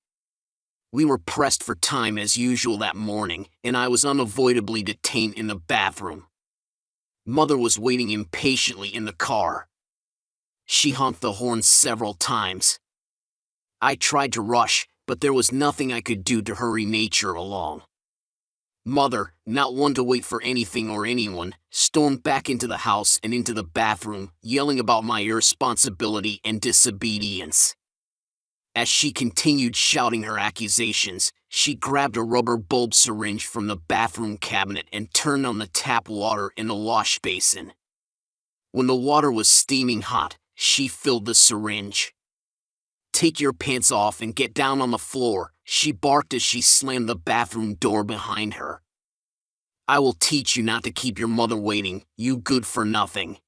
We were pressed for time as usual that morning, and I was unavoidably detained in the bathroom. Mother was waiting impatiently in the car. She honked the horn several times. I tried to rush, but there was nothing I could do to hurry nature along. Mother, not one to wait for anything or anyone, stormed back into the house and into the bathroom, yelling about my irresponsibility and disobedience. As she continued shouting her accusations, she grabbed a rubber bulb syringe from the bathroom cabinet and turned on the tap water in the wash basin. When the water was steaming hot, she filled the syringe. "Take your pants off and get down on the floor," she barked as she slammed the bathroom door behind her. "I will teach you not to keep your mother waiting, you good-for-nothing."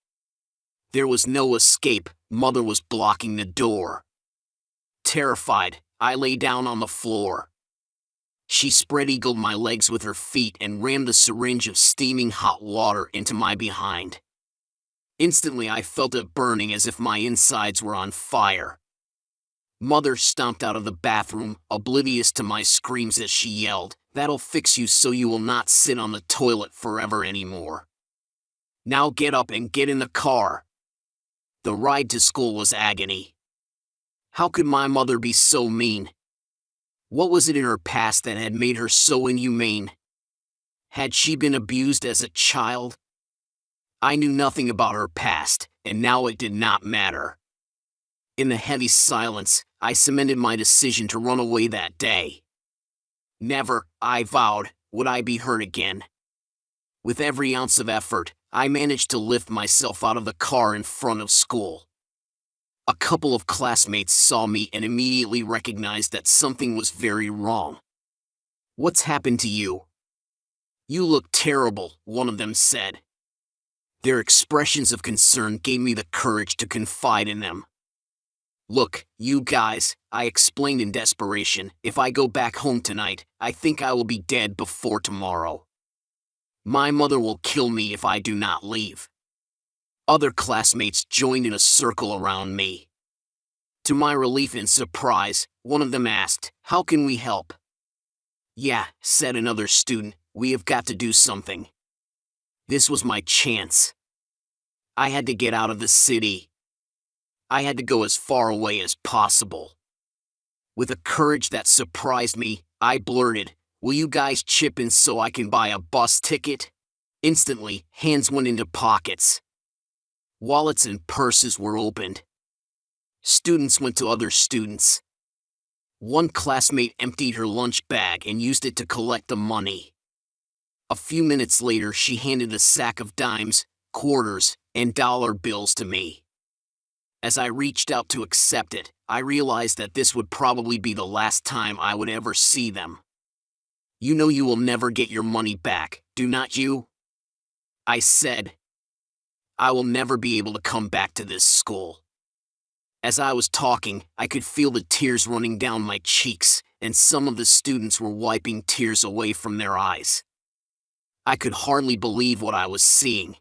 There was no escape. Mother was blocking the door. Terrified, I lay down on the floor. She spread-eagled my legs with her feet and rammed the syringe of steaming hot water into my behind. Instantly I felt it burning as if my insides were on fire. Mother stomped out of the bathroom, oblivious to my screams as she yelled, "That'll fix you so you will not sit on the toilet forever anymore. Now get up and get in the car." The ride to school was agony. How could my mother be so mean? What was it in her past that had made her so inhumane? Had she been abused as a child? I knew nothing about her past, and now it did not matter. In the heavy silence, I cemented my decision to run away that day. Never, I vowed, would I be hurt again. With every ounce of effort, I managed to lift myself out of the car in front of school. A couple of classmates saw me and immediately recognized that something was very wrong. "What's happened to you?" "You look terrible," one of them said. Their expressions of concern gave me the courage to confide in them. "Look, you guys," I explained in desperation, "if I go back home tonight, I think I will be dead before tomorrow. My mother will kill me if I do not leave." Other classmates joined in a circle around me. To my relief and surprise, one of them asked, "How can we help?" "Yeah," said another student, "we have got to do something." This was my chance. I had to get out of the city. I had to go as far away as possible. With a courage that surprised me, I blurted, "Will you guys chip in so I can buy a bus ticket?" Instantly, hands went into pockets. Wallets and purses were opened. Students went to other students. One classmate emptied her lunch bag and used it to collect the money. A few minutes later, she handed a sack of dimes, quarters, and dollar bills to me. As I reached out to accept it, I realized that this would probably be the last time I would ever see them. "You know you will never get your money back, do not you?" I said. "I will never be able to come back to this school." As I was talking, I could feel the tears running down my cheeks, and some of the students were wiping tears away from their eyes. I could hardly believe what I was seeing.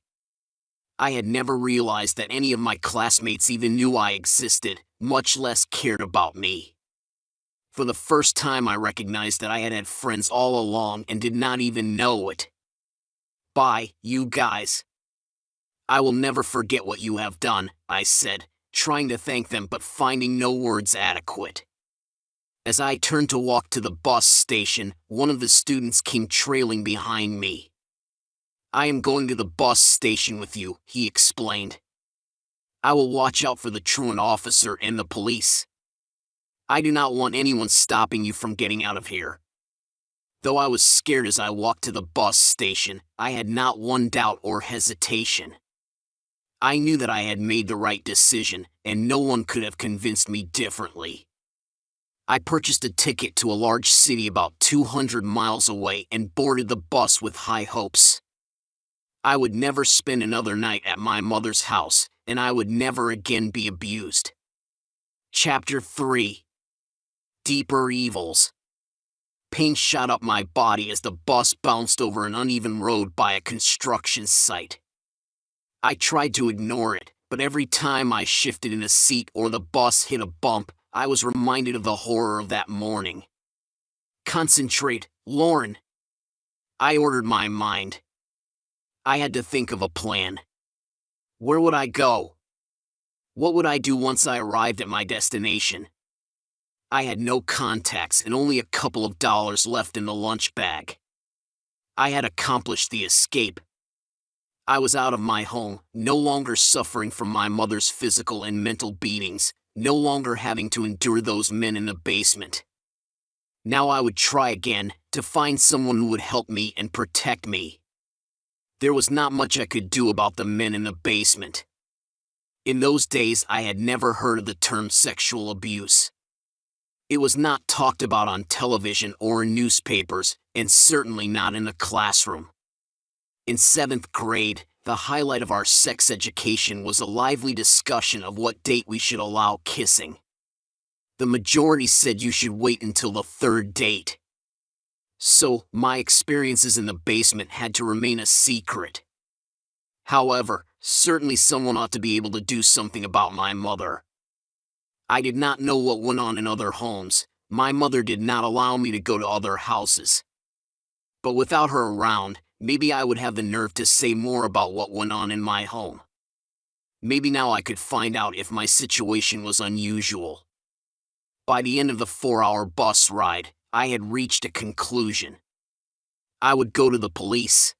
I had never realized that any of my classmates even knew I existed, much less cared about me. For the first time, I recognized that I had had friends all along and did not even know it. "Bye, you guys. I will never forget what you have done," I said, trying to thank them but finding no words adequate. As I turned to walk to the bus station, one of the students came trailing behind me. "I am going to the bus station with you," he explained. "I will watch out for the truant officer and the police. I do not want anyone stopping you from getting out of here." Though I was scared as I walked to the bus station, I had not one doubt or hesitation. I knew that I had made the right decision, and no one could have convinced me differently. I purchased a ticket to a large city about 200 miles away and boarded the bus with high hopes. I would never spend another night at my mother's house, and I would never again be abused. Chapter 3. Deeper Evils. Pain shot up my body as the bus bounced over an uneven road by a construction site. I tried to ignore it, but every time I shifted in a seat or the bus hit a bump, I was reminded of the horror of that morning. "Concentrate, Lauren." I ordered my mind. I had to think of a plan. Where would I go? What would I do once I arrived at my destination? I had no contacts and only a couple of dollars left in the lunch bag. I had accomplished the escape. I was out of my home, no longer suffering from my mother's physical and mental beatings, no longer having to endure those men in the basement. Now I would try again, to find someone who would help me and protect me. There was not much I could do about the men in the basement. In those days, I had never heard of the term sexual abuse. It was not talked about on television or in newspapers, and certainly not in the classroom. In 7th grade, the highlight of our sex education was a lively discussion of what date we should allow kissing. The majority said you should wait until the 3rd date. So, my experiences in the basement had to remain a secret. However, certainly someone ought to be able to do something about my mother. I did not know what went on in other homes. My mother did not allow me to go to other houses. But without her around, maybe I would have the nerve to say more about what went on in my home. Maybe now I could find out if my situation was unusual. By the end of the 4-hour bus ride, I had reached a conclusion. I would go to the police.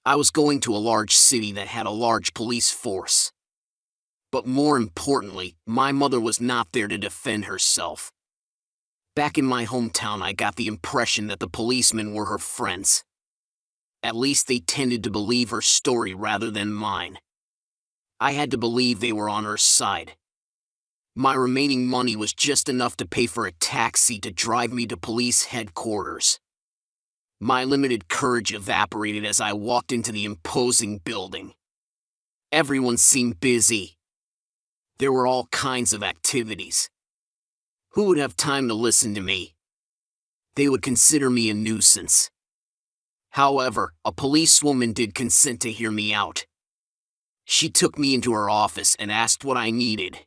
I was going to a large city that had a large police force. But more importantly, my mother was not there to defend herself. Back in my hometown, I got the impression that the policemen were her friends. At least they tended to believe her story rather than mine. I had to believe they were on her side. My remaining money was just enough to pay for a taxi to drive me to police headquarters. My limited courage evaporated as I walked into the imposing building. Everyone seemed busy. There were all kinds of activities. Who would have time to listen to me? They would consider me a nuisance. However, a policewoman did consent to hear me out. She took me into her office and asked what I needed.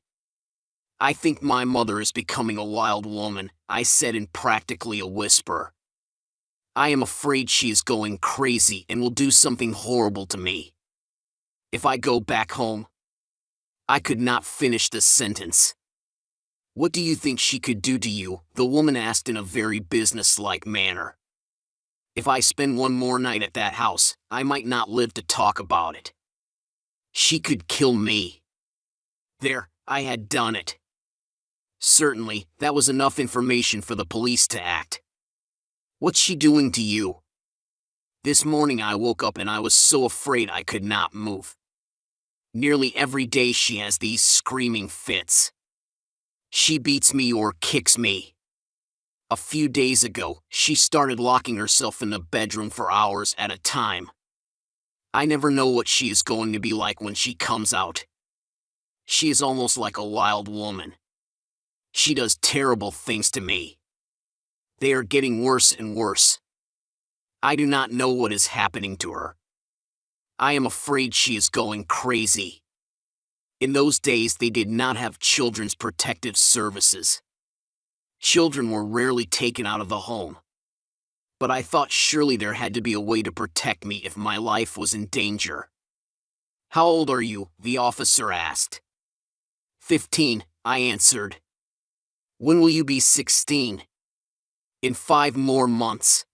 "I think my mother is becoming a wild woman," I said in practically a whisper. "I am afraid she is going crazy and will do something horrible to me. If I go back home..." I could not finish the sentence. What do you think she could do to you? The woman asked in a very businesslike manner. If I spend one more night at that house, I might not live to talk about it. She could kill me. There, I had done it. Certainly, that was enough information for the police to act. What's she doing to you? This morning I woke up and I was so afraid I could not move. Nearly every day she has these screaming fits. She beats me or kicks me. A few days ago, she started locking herself in the bedroom for hours at a time. I never know what she is going to be like when she comes out. She is almost like a wild woman. She does terrible things to me. They are getting worse and worse. I do not know what is happening to her. I am afraid she is going crazy. In those days they did not have children's protective services. Children were rarely taken out of the home. But I thought surely there had to be a way to protect me if my life was in danger. How old are you? The officer asked. 15, I answered. When will you be 16? In 5 more months.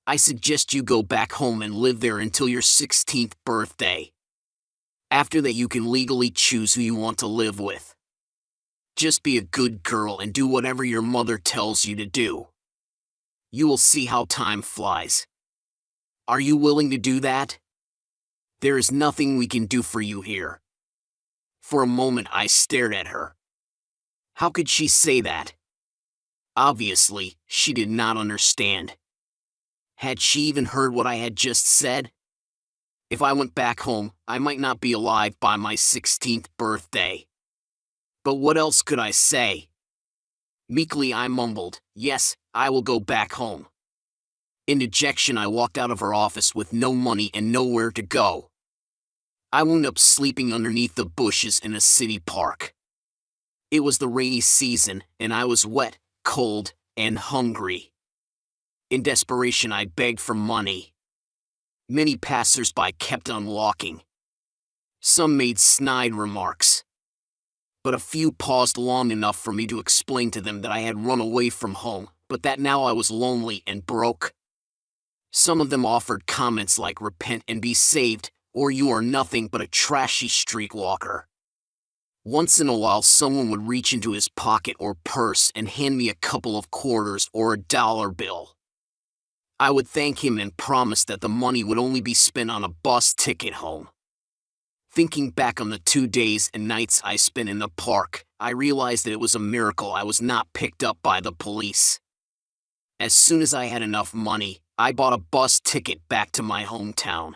I suggest you go back home and live there until your 16th birthday. After that you can legally choose who you want to live with. Just be a good girl and do whatever your mother tells you to do. You will see how time flies. Are you willing to do that? There is nothing we can do for you here. For a moment I stared at her. How could she say that? Obviously, she did not understand. Had she even heard what I had just said? If I went back home, I might not be alive by my 16th birthday. But what else could I say? Meekly I mumbled, yes, I will go back home. In dejection I walked out of her office with no money and nowhere to go. I wound up sleeping underneath the bushes in a city park. It was the rainy season, and I was wet, cold, and hungry. In desperation I begged for money. Many passers-by kept on walking. Some made snide remarks. But a few paused long enough for me to explain to them that I had run away from home, but that now I was lonely and broke. Some of them offered comments like repent and be saved, or you are nothing but a trashy streetwalker. Once in a while someone would reach into his pocket or purse and hand me a couple of quarters or a dollar bill. I would thank him and promise that the money would only be spent on a bus ticket home. Thinking back on the 2 days and nights I spent in the park, I realized that it was a miracle I was not picked up by the police. As soon as I had enough money, I bought a bus ticket back to my hometown.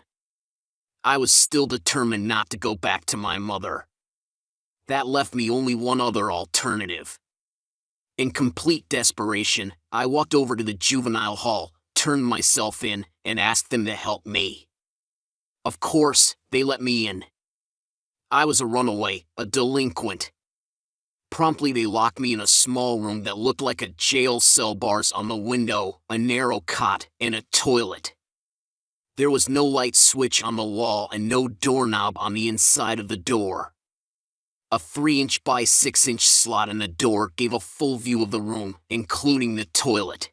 I was still determined not to go back to my mother. That left me only one other alternative. In complete desperation, I walked over to the juvenile hall, turned myself in, and asked them to help me. Of course, they let me in. I was a runaway, a delinquent. Promptly they locked me in a small room that looked like a jail cell, bars on the window, a narrow cot, and a toilet. There was no light switch on the wall and no doorknob on the inside of the door. A 3-inch by 6-inch slot in the door gave a full view of the room, including the toilet.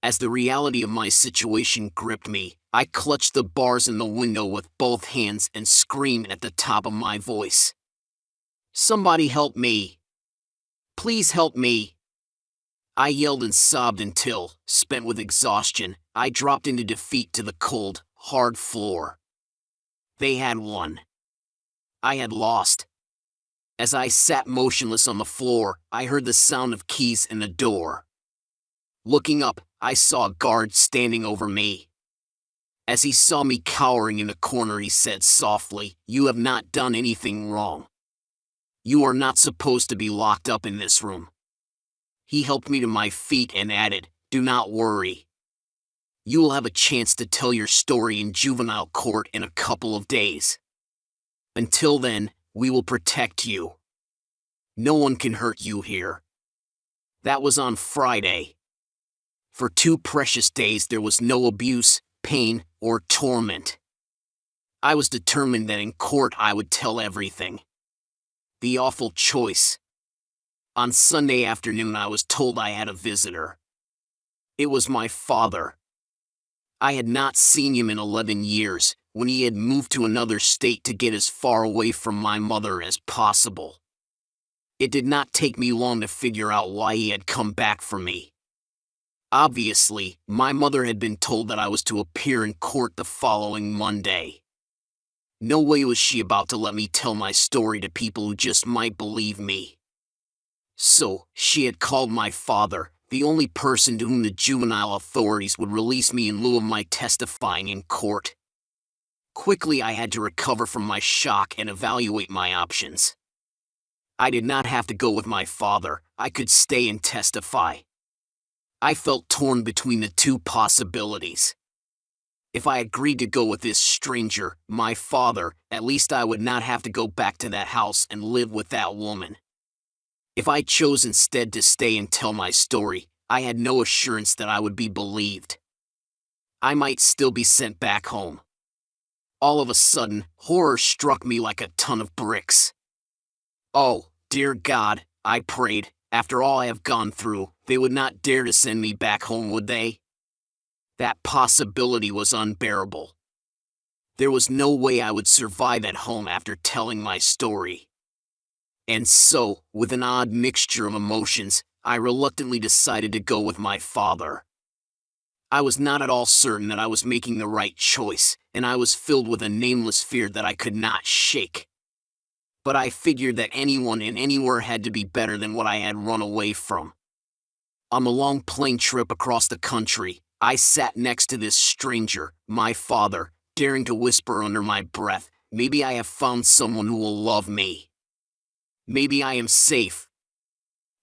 As the reality of my situation gripped me, I clutched the bars in the window with both hands and screamed at the top of my voice. Somebody help me! Please help me! I yelled and sobbed until, spent with exhaustion, I dropped into defeat to the cold, hard floor. They had won. I had lost. As I sat motionless on the floor, I heard the sound of keys in the door. Looking up, I saw a guard standing over me. As he saw me cowering in the corner, he said softly, "You have not done anything wrong. You are not supposed to be locked up in this room." He helped me to my feet and added, "Do not worry. You will have a chance to tell your story in juvenile court in a couple of days. Until then, we will protect you. No one can hurt you here." That was on Friday. For 2 precious days there was no abuse, pain, or torment. I was determined that in court I would tell everything. The awful choice. On Sunday afternoon, I was told I had a visitor. It was my father. I had not seen him in 11 years, when he had moved to another state to get as far away from my mother as possible. It did not take me long to figure out why he had come back for me. Obviously, my mother had been told that I was to appear in court the following Monday. No way was she about to let me tell my story to people who just might believe me. So, she had called my father, the only person to whom the juvenile authorities would release me in lieu of my testifying in court. Quickly, I had to recover from my shock and evaluate my options. I did not have to go with my father. I could stay and testify. I felt torn between the two possibilities. If I agreed to go with this stranger, my father, at least I would not have to go back to that house and live with that woman. If I chose instead to stay and tell my story, I had no assurance that I would be believed. I might still be sent back home. All of a sudden, horror struck me like a ton of bricks. Oh, dear God, I prayed, after all I have gone through, they would not dare to send me back home, would they? That possibility was unbearable. There was no way I would survive at home after telling my story. And so, with an odd mixture of emotions, I reluctantly decided to go with my father. I was not at all certain that I was making the right choice, and I was filled with a nameless fear that I could not shake. But I figured that anyone and anywhere had to be better than what I had run away from. On the long plane trip across the country, I sat next to this stranger, my father, daring to whisper under my breath, "Maybe I have found someone who will love me. Maybe I am safe.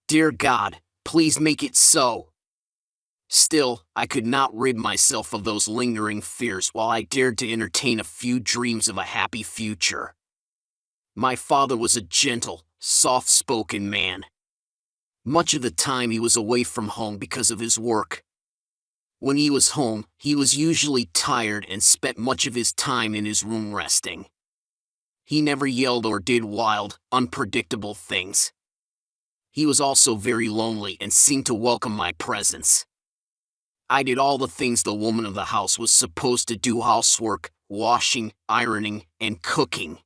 Dear God, please make it so." Still, I could not rid myself of those lingering fears while I dared to entertain a few dreams of a happy future. My father was a gentle, soft-spoken man. Much of the time he was away from home because of his work. When he was home, he was usually tired and spent much of his time in his room resting. He never yelled or did wild, unpredictable things. He was also very lonely and seemed to welcome my presence. I did all the things the woman of the house was supposed to do: housework, washing, ironing, and cooking.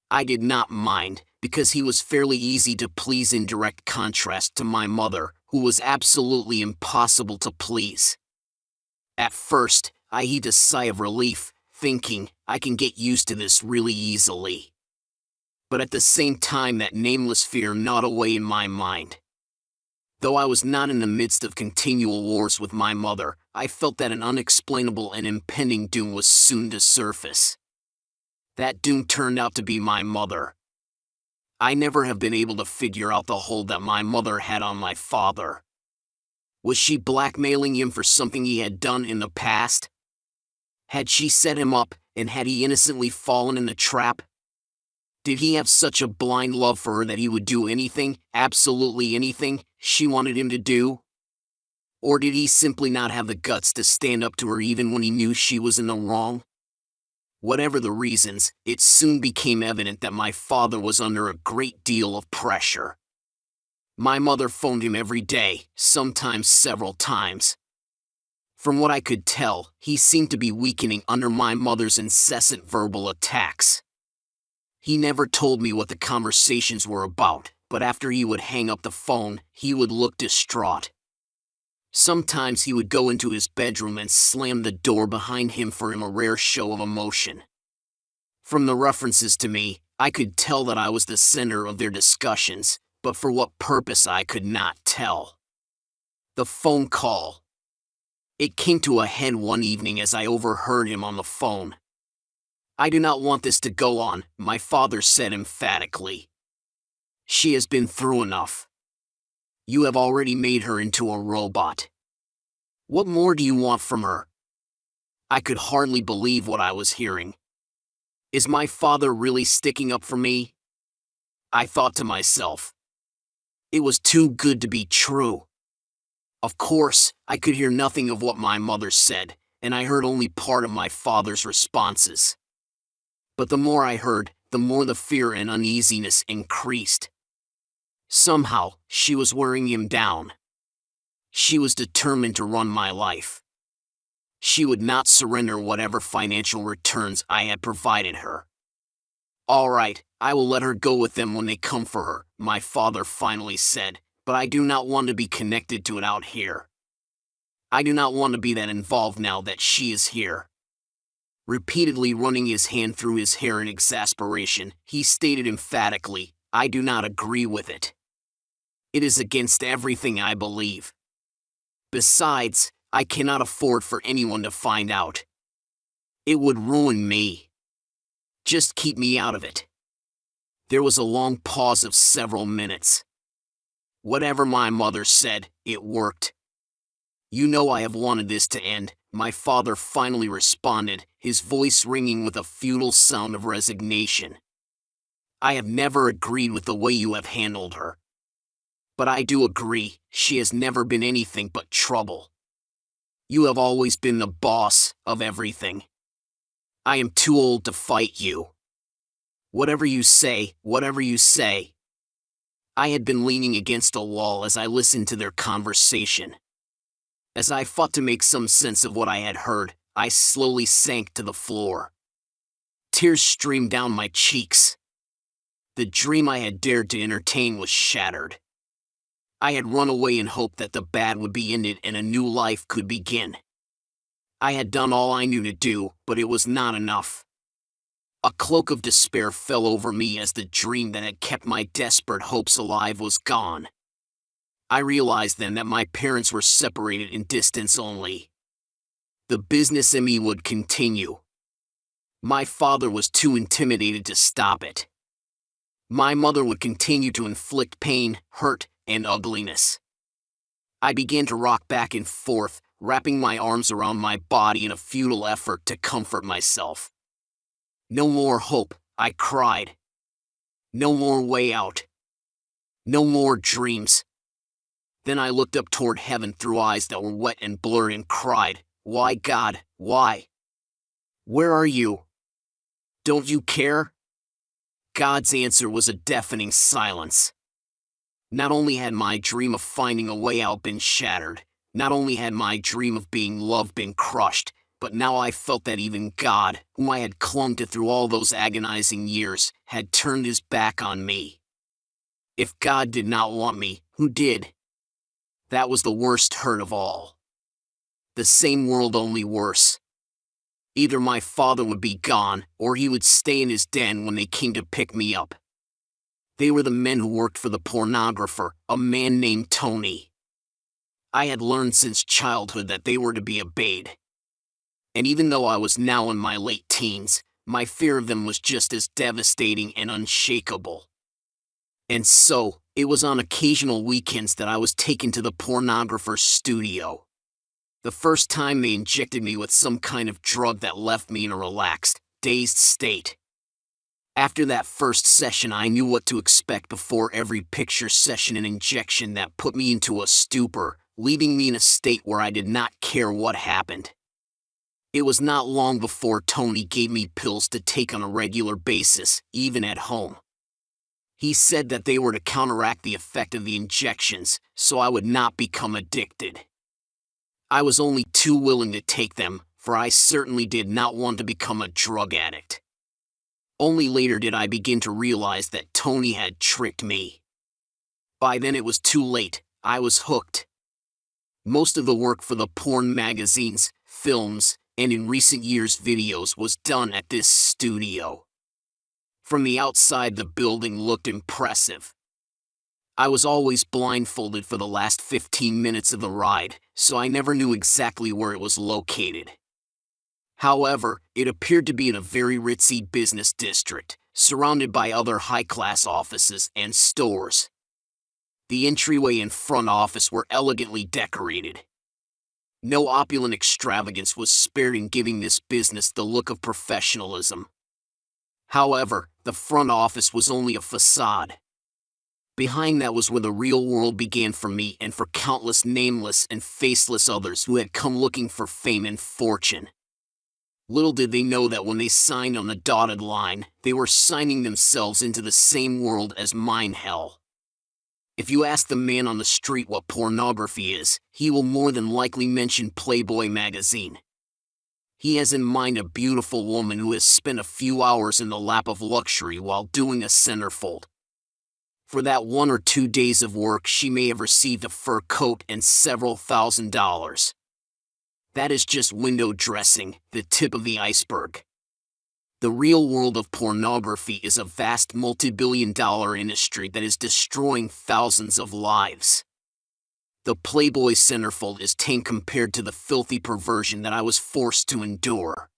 I did not mind, because he was fairly easy to please in direct contrast to my mother, who was absolutely impossible to please. At first, I heaved a sigh of relief, thinking, I can get used to this really easily. But at the same time, that nameless fear gnawed away in my mind. Though I was not in the midst of continual wars with my mother, I felt that an unexplainable and impending doom was soon to surface. That doom turned out to be my mother. I never have been able to figure out the hold that my mother had on my father. Was she blackmailing him for something he had done in the past? Had she set him up, and had he innocently fallen in the trap? Did he have such a blind love for her that he would do anything, absolutely anything, she wanted him to do? Or did he simply not have the guts to stand up to her even when he knew she was in the wrong? Whatever the reasons, it soon became evident that my father was under a great deal of pressure. My mother phoned him every day, sometimes several times. From what I could tell, he seemed to be weakening under my mother's incessant verbal attacks. He never told me what the conversations were about, but after he would hang up the phone, he would look distraught. Sometimes he would go into his bedroom and slam the door behind him for a rare show of emotion. From the references to me, I could tell that I was the center of their discussions, but for what purpose I could not tell. The phone call. It came to a head one evening as I overheard him on the phone. "I do not want this to go on," my father said emphatically. "She has been through enough. You have already made her into a robot. What more do you want from her?" I could hardly believe what I was hearing. Is my father really sticking up for me? I thought to myself. It was too good to be true. Of course, I could hear nothing of what my mother said, and I heard only part of my father's responses. But the more I heard, the more the fear and uneasiness increased. Somehow, she was wearing him down. She was determined to run my life. She would not surrender whatever financial returns I had provided her. "All right, I will let her go with them when they come for her," my father finally said, "but I do not want to be connected to it out here. I do not want to be that involved now that she is here." Repeatedly running his hand through his hair in exasperation, he stated emphatically, "I do not agree with it. It is against everything I believe. Besides, I cannot afford for anyone to find out. It would ruin me. Just keep me out of it." There was a long pause of several minutes. Whatever my mother said, it worked. "You know I have wanted this to end," my father finally responded, his voice ringing with a futile sound of resignation. "I have never agreed with the way you have handled her. But I do agree, she has never been anything but trouble. You have always been the boss of everything. I am too old to fight you. Whatever you say, whatever you say." I had been leaning against a wall as I listened to their conversation. As I fought to make some sense of what I had heard, I slowly sank to the floor. Tears streamed down my cheeks. The dream I had dared to entertain was shattered. I had run away in hope that the bad would be ended and a new life could begin. I had done all I knew to do, but it was not enough. A cloak of despair fell over me as the dream that had kept my desperate hopes alive was gone. I realized then that my parents were separated in distance only. The business in me would continue. My father was too intimidated to stop it. My mother would continue to inflict pain, hurt, and ugliness. I began to rock back and forth, wrapping my arms around my body in a futile effort to comfort myself. No more hope, I cried. No more way out. No more dreams. Then I looked up toward heaven through eyes that were wet and blurred and cried, "Why, God, why? Where are you? Don't you care?" God's answer was a deafening silence. Not only had my dream of finding a way out been shattered, not only had my dream of being loved been crushed, but now I felt that even God, whom I had clung to through all those agonizing years, had turned his back on me. If God did not want me, who did? That was the worst hurt of all. The same world, only worse. Either my father would be gone, or he would stay in his den when they came to pick me up. They were the men who worked for the pornographer, a man named Tony. I had learned since childhood that they were to be obeyed. And even though I was now in my late teens, my fear of them was just as devastating and unshakable. And so, it was on occasional weekends that I was taken to the pornographer's studio. The first time they injected me with some kind of drug that left me in a relaxed, dazed state. After that first session, I knew what to expect before every picture session and injection that put me into a stupor, leaving me in a state where I did not care what happened. It was not long before Tony gave me pills to take on a regular basis, even at home. He said that they were to counteract the effect of the injections, so I would not become addicted. I was only too willing to take them, for I certainly did not want to become a drug addict. Only later did I begin to realize that Tony had tricked me. By then it was too late, I was hooked. Most of the work for the porn magazines, films, and in recent years videos was done at this studio. From the outside, the building looked impressive. I was always blindfolded for the last 15 minutes of the ride, so I never knew exactly where it was located. However, it appeared to be in a very ritzy business district, surrounded by other high-class offices and stores. The entryway and front office were elegantly decorated. No opulent extravagance was spared in giving this business the look of professionalism. However, the front office was only a facade. Behind that was where the real world began for me and for countless nameless and faceless others who had come looking for fame and fortune. Little did they know that when they signed on the dotted line, they were signing themselves into the same world as mine hell. If you ask the man on the street what pornography is, he will more than likely mention Playboy magazine. He has in mind a beautiful woman who has spent a few hours in the lap of luxury while doing a centerfold. For that 1 or 2 days of work, she may have received a fur coat and several $1,000s. That is just window dressing, the tip of the iceberg. The real world of pornography is a vast multi-billion-dollar industry that is destroying thousands of lives. The Playboy centerfold is tame compared to the filthy perversion that I was forced to endure.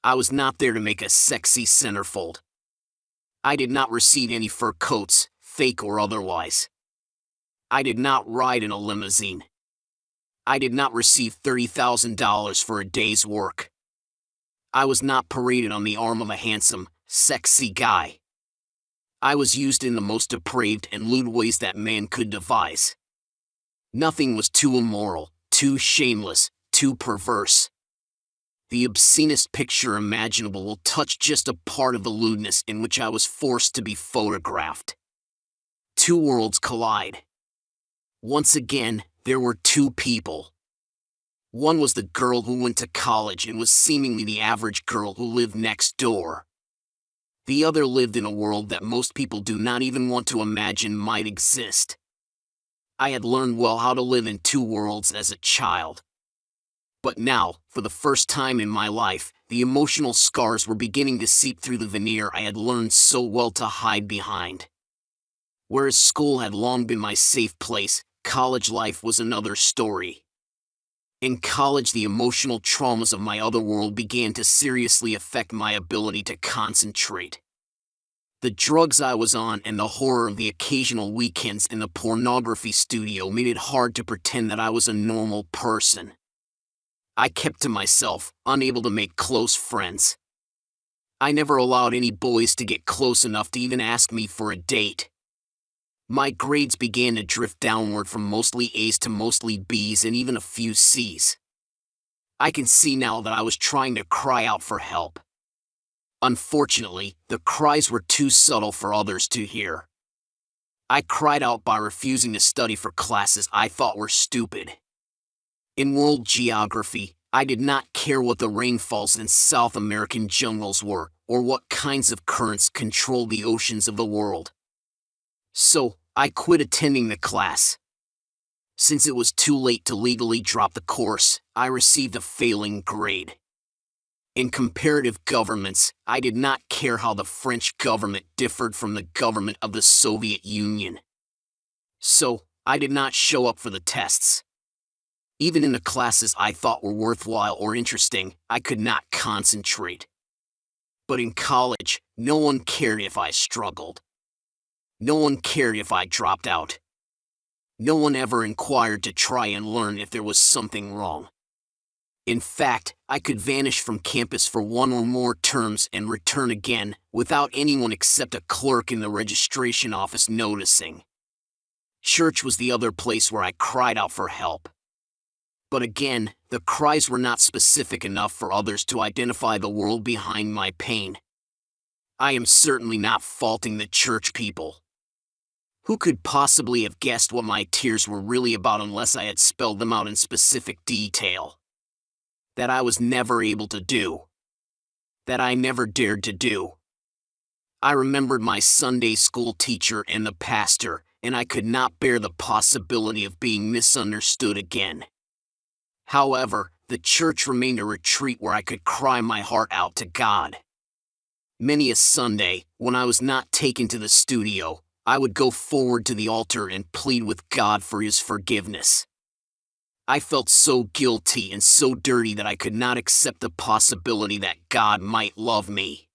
I was not there to make a sexy centerfold. I did not receive any fur coats, fake or otherwise. I did not ride in a limousine. I did not receive $30,000 for a day's work. I was not paraded on the arm of a handsome, sexy guy. I was used in the most depraved and lewd ways that man could devise. Nothing was too immoral, too shameless, too perverse. The obscenest picture imaginable will touch just a part of the lewdness in which I was forced to be photographed. Two worlds collide. Once again, there were two people. One was the girl who went to college and was seemingly the average girl who lived next door. The other lived in a world that most people do not even want to imagine might exist. I had learned well how to live in two worlds as a child. But now, for the first time in my life, the emotional scars were beginning to seep through the veneer I had learned so well to hide behind. Whereas school had long been my safe place, college life was another story. In college, the emotional traumas of my other world began to seriously affect my ability to concentrate. The drugs I was on and the horror of the occasional weekends in the pornography studio made it hard to pretend that I was a normal person. I kept to myself, unable to make close friends. I never allowed any boys to get close enough to even ask me for a date. My grades began to drift downward from mostly A's to mostly B's and even a few C's. I can see now that I was trying to cry out for help. Unfortunately, the cries were too subtle for others to hear. I cried out by refusing to study for classes I thought were stupid. In world geography, I did not care what the rainfalls in South American jungles were, or what kinds of currents controlled the oceans of the world. So, I quit attending the class. Since it was too late to legally drop the course, I received a failing grade. In comparative governments, I did not care how the French government differed from the government of the Soviet Union. So, I did not show up for the tests. Even in the classes I thought were worthwhile or interesting, I could not concentrate. But in college, no one cared if I struggled. No one cared if I dropped out. No one ever inquired to try and learn if there was something wrong. In fact, I could vanish from campus for 1 or more terms and return again, without anyone except a clerk in the registration office noticing. Church was the other place where I cried out for help. But again, the cries were not specific enough for others to identify the world behind my pain. I am certainly not faulting the church people. Who could possibly have guessed what my tears were really about unless I had spelled them out in specific detail? That I was never able to do. That I never dared to do. I remembered my Sunday school teacher and the pastor, and I could not bear the possibility of being misunderstood again. However, the church remained a retreat where I could cry my heart out to God. Many a Sunday, when I was not taken to the studio, I would go forward to the altar and plead with God for His forgiveness. I felt so guilty and so dirty that I could not accept the possibility that God might love me.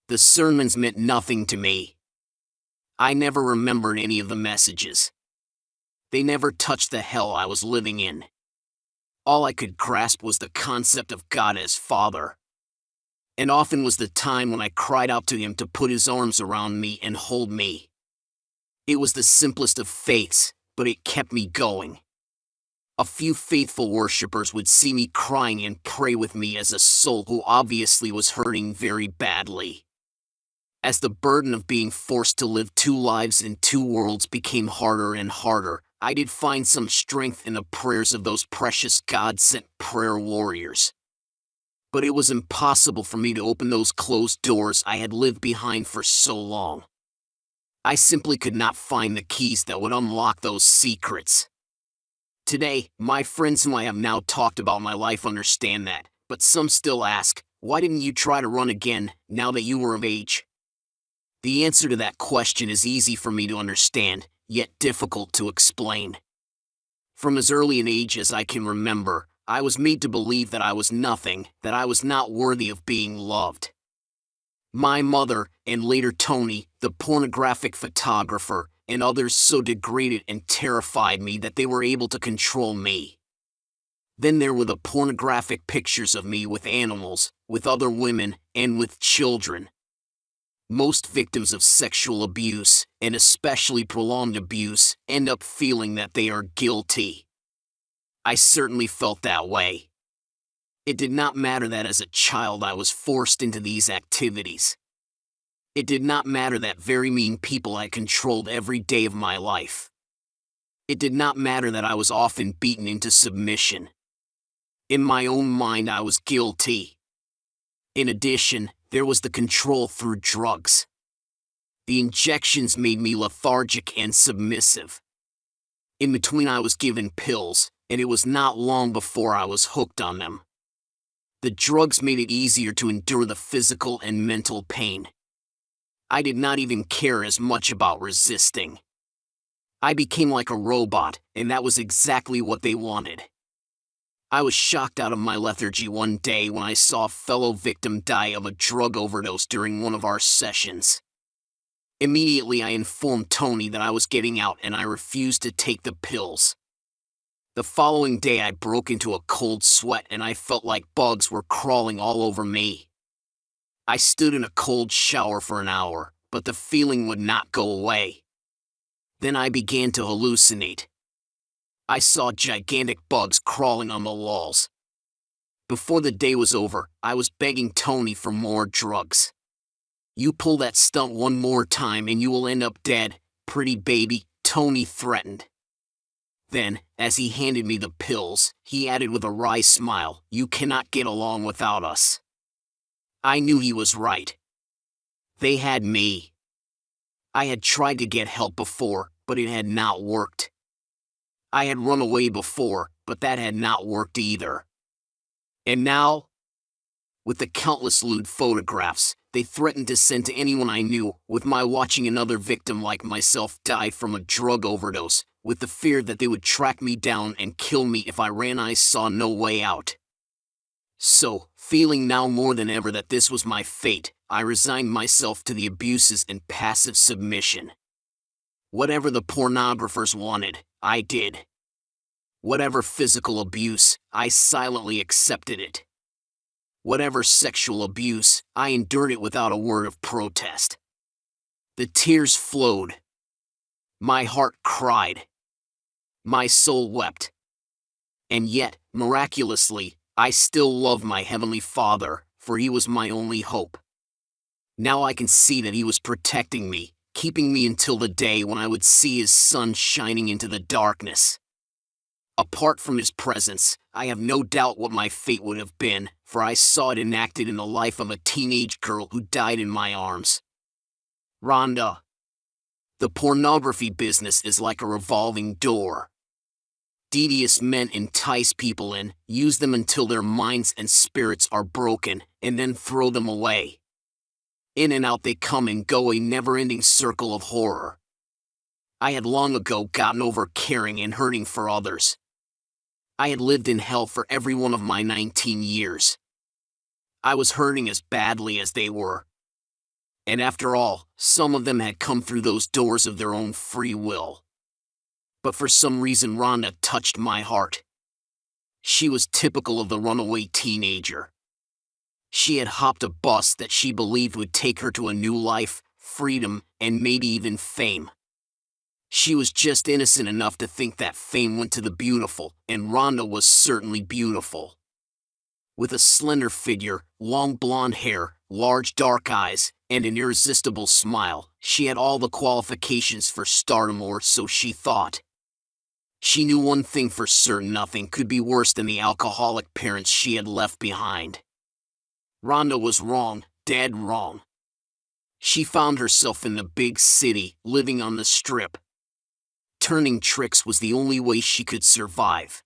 The sermons meant nothing to me. I never remembered any of the messages. They never touched the hell I was living in. All I could grasp was the concept of God as Father. And often was the time when I cried out to Him to put His arms around me and hold me. It was the simplest of faiths, but it kept me going. A few faithful worshippers would see me crying and pray with me as a soul who obviously was hurting very badly. As the burden of being forced to live two lives in two worlds became harder and harder, I did find some strength in the prayers of those precious God-sent prayer warriors. But it was impossible for me to open those closed doors I had lived behind for so long. I simply could not find the keys that would unlock those secrets. Today, my friends whom I have now talked about my life understand that, but some still ask, why didn't you try to run again, now that you were of age? The answer to that question is easy for me to understand, yet difficult to explain. From as early an age as I can remember, I was made to believe that I was nothing, that I was not worthy of being loved. My mother, and later Tony, the pornographic photographer, and others so degraded and terrified me that they were able to control me. Then there were the pornographic pictures of me with animals, with other women, and with children. Most victims of sexual abuse, and especially prolonged abuse, end up feeling that they are guilty. I certainly felt that way. It did not matter that as a child I was forced into these activities. It did not matter that very mean people I controlled every day of my life. It did not matter that I was often beaten into submission. In my own mind I was guilty. In addition, there was the control through drugs. The injections made me lethargic and submissive. In between I was given pills, and it was not long before I was hooked on them. The drugs made it easier to endure the physical and mental pain. I did not even care as much about resisting. I became like a robot, and that was exactly what they wanted. I was shocked out of my lethargy one day when I saw a fellow victim die of a drug overdose during one of our sessions. Immediately I informed Tony that I was getting out and I refused to take the pills. The following day I broke into a cold sweat and I felt like bugs were crawling all over me. I stood in a cold shower for an hour, but the feeling would not go away. Then I began to hallucinate. I saw gigantic bugs crawling on the walls. Before the day was over, I was begging Tony for more drugs. "You pull that stunt one more time and you will end up dead, pretty baby," Tony threatened. Then, as he handed me the pills, he added with a wry smile, "You cannot get along without us." I knew he was right. They had me. I had tried to get help before, but it had not worked. I had run away before, but that had not worked either. And now, with the countless lewd photographs they threatened to send to anyone I knew, with my watching another victim like myself die from a drug overdose, with the fear that they would track me down and kill me if I ran, I saw no way out. So, feeling now more than ever that this was my fate, I resigned myself to the abuses and passive submission. Whatever the pornographers wanted, I did. Whatever physical abuse, I silently accepted it. Whatever sexual abuse, I endured it without a word of protest. The tears flowed. My heart cried. My soul wept. And yet, miraculously, I still loved my Heavenly Father, for He was my only hope. Now I can see that He was protecting me, keeping me until the day when I would see His sun shining into the darkness. Apart from His presence, I have no doubt what my fate would have been, for I saw it enacted in the life of a teenage girl who died in my arms. Rhonda. The pornography business is like a revolving door. Devious men entice people in, use them until their minds and spirits are broken, and then throw them away. In and out they come and go, a never-ending circle of horror. I had long ago gotten over caring and hurting for others. I had lived in hell for every one of my 19 years. I was hurting as badly as they were. And after all, some of them had come through those doors of their own free will. But for some reason Rhonda touched my heart. She was typical of the runaway teenager. She had hopped a bus that she believed would take her to a new life, freedom, and maybe even fame. She was just innocent enough to think that fame went to the beautiful, and Rhonda was certainly beautiful. With a slender figure, long blonde hair, large dark eyes, and an irresistible smile. She had all the qualifications for stardom, or so she thought. She knew one thing for certain: nothing could be worse than the alcoholic parents she had left behind. Rhonda was wrong, dead wrong. She found herself in the big city, living on the strip. Turning tricks was the only way she could survive.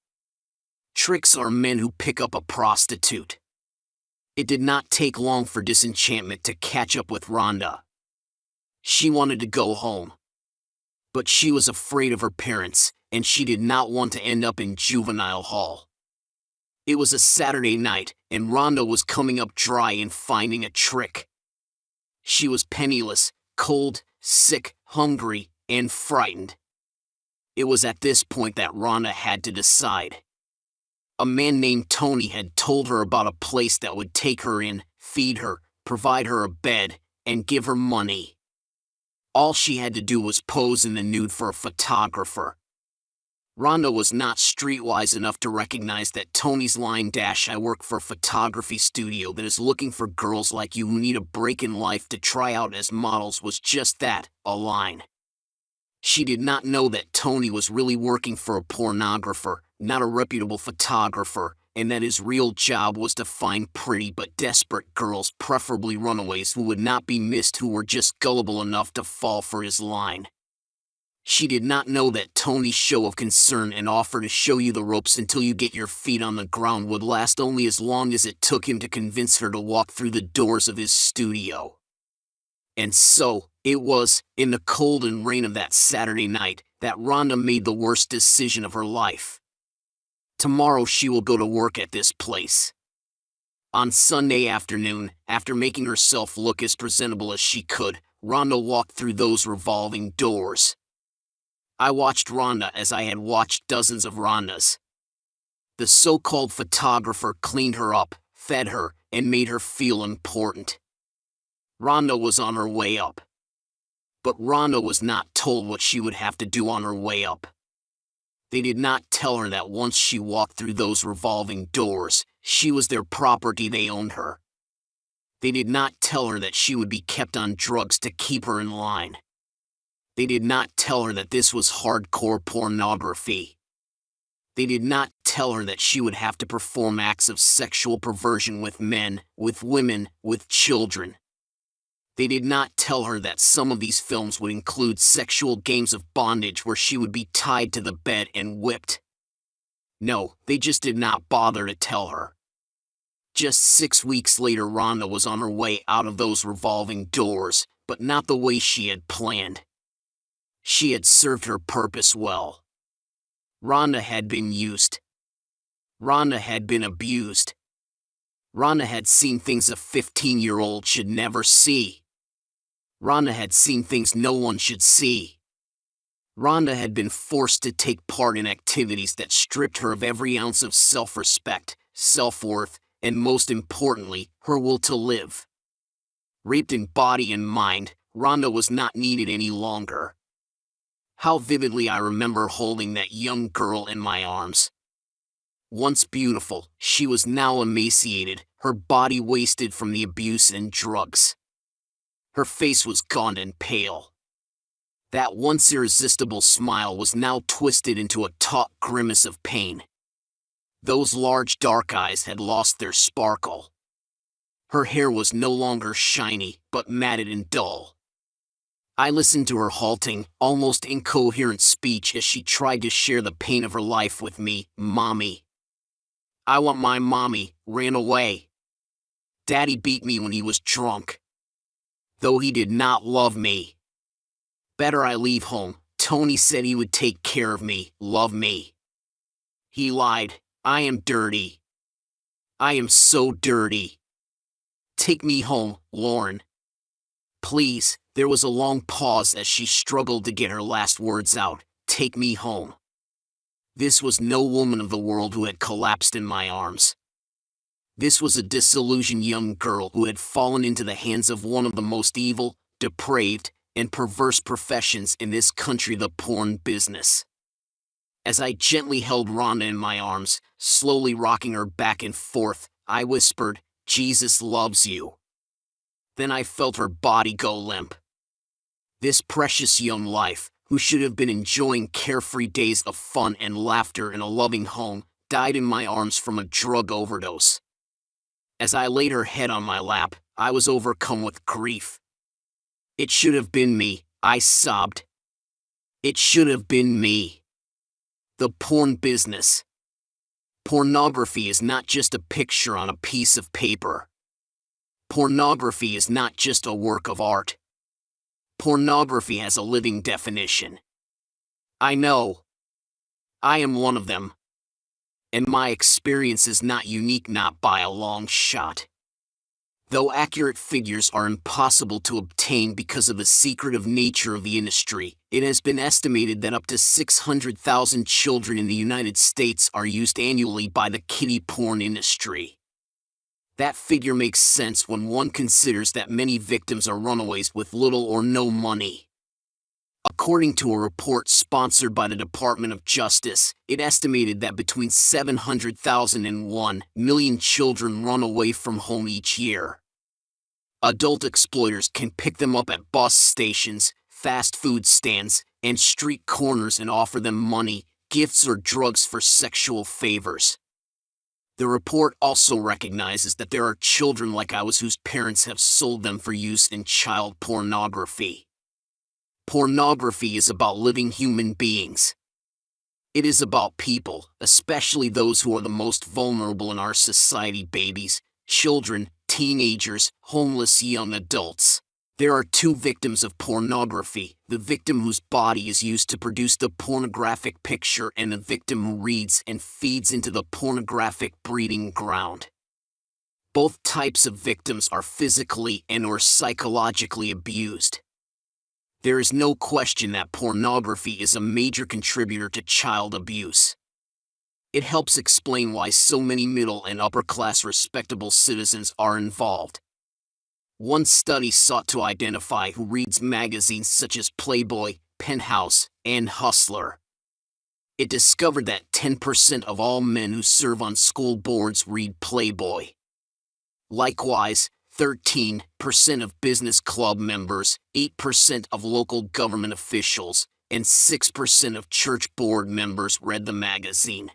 Tricks are men who pick up a prostitute. It did not take long for disenchantment to catch up with Rhonda. She wanted to go home. But she was afraid of her parents, and she did not want to end up in juvenile hall. It was a Saturday night, and Rhonda was coming up dry and finding a trick. She was penniless, cold, sick, hungry, and frightened. It was at this point that Rhonda had to decide. A man named Tony had told her about a place that would take her in, feed her, provide her a bed, and give her money. All she had to do was pose in the nude for a photographer. Rhonda was not streetwise enough to recognize that Tony's line, "I work for a photography studio that is looking for girls like you who need a break in life to try out as models," was just that, a line. She did not know that Tony was really working for a pornographer, not a reputable photographer, and that his real job was to find pretty but desperate girls, preferably runaways who would not be missed, who were just gullible enough to fall for his line. She did not know that Tony's show of concern and offer to show you the ropes until you get your feet on the ground would last only as long as it took him to convince her to walk through the doors of his studio. And so, it was, in the cold and rain of that Saturday night, that Rhonda made the worst decision of her life. Tomorrow she will go to work at this place. On Sunday afternoon, after making herself look as presentable as she could, Rhonda walked through those revolving doors. I watched Rhonda as I had watched dozens of Rhondas. The so-called photographer cleaned her up, fed her, and made her feel important. Rhonda was on her way up. But Rhonda was not told what she would have to do on her way up. They did not tell her that once she walked through those revolving doors, she was their property, they owned her. They did not tell her that she would be kept on drugs to keep her in line. They did not tell her that this was hardcore pornography. They did not tell her that she would have to perform acts of sexual perversion with men, with women, with children. They did not tell her that some of these films would include sexual games of bondage where she would be tied to the bed and whipped. No, they just did not bother to tell her. Just 6 weeks later, Rhonda was on her way out of those revolving doors, but not the way she had planned. She had served her purpose well. Rhonda had been used. Rhonda had been abused. Rhonda had seen things a 15-year-old should never see. Rhonda had seen things no one should see. Rhonda had been forced to take part in activities that stripped her of every ounce of self-respect, self-worth, and most importantly, her will to live. Raped in body and mind, Rhonda was not needed any longer. How vividly I remember holding that young girl in my arms. Once beautiful, she was now emaciated, her body wasted from the abuse and drugs. Her face was gaunt and pale. That once irresistible smile was now twisted into a taut grimace of pain. Those large dark eyes had lost their sparkle. Her hair was no longer shiny, but matted and dull. I listened to her halting, almost incoherent speech as she tried to share the pain of her life with me. "Mommy. I want my mommy, ran away. Daddy beat me when he was drunk. Though he did not love me. Better I leave home. Tony said he would take care of me, love me. He lied. I am dirty. I am so dirty. Take me home, Lauren. Please." There was a long pause as she struggled to get her last words out. "Take me home." This was no woman of the world who had collapsed in my arms. This was a disillusioned young girl who had fallen into the hands of one of the most evil, depraved, and perverse professions in this country, the porn business. As I gently held Rhonda in my arms, slowly rocking her back and forth, I whispered, "Jesus loves you." Then I felt her body go limp. This precious young life, who should have been enjoying carefree days of fun and laughter in a loving home, died in my arms from a drug overdose. As I laid her head on my lap, I was overcome with grief. It should have been me, I sobbed. It should have been me. The porn business. Pornography is not just a picture on a piece of paper. Pornography is not just a work of art. Pornography has a living definition. I know. I am one of them. And my experience is not unique, not by a long shot. Though accurate figures are impossible to obtain because of the secretive nature of the industry, it has been estimated that up to 600,000 children in the United States are used annually by the kiddie porn industry. That figure makes sense when one considers that many victims are runaways with little or no money. According to a report sponsored by the Department of Justice, it estimated that between 700,000 and 1 million children run away from home each year. Adult exploiters can pick them up at bus stations, fast food stands, and street corners and offer them money, gifts, or drugs for sexual favors. The report also recognizes that there are children like ours whose parents have sold them for use in child pornography. Pornography is about living human beings. It is about people, especially those who are the most vulnerable in our society: babies, children, teenagers, homeless young adults. There are two victims of pornography: the victim whose body is used to produce the pornographic picture, and the victim who reads and feeds into the pornographic breeding ground. Both types of victims are physically and/or psychologically abused. There is no question that pornography is a major contributor to child abuse. It helps explain why so many middle and upper-class respectable citizens are involved. One study sought to identify who reads magazines such as Playboy, Penthouse, and Hustler. It discovered that 10% of all men who serve on school boards read Playboy. Likewise, 13% of business club members, 8% of local government officials, and 6% of church board members read the magazine.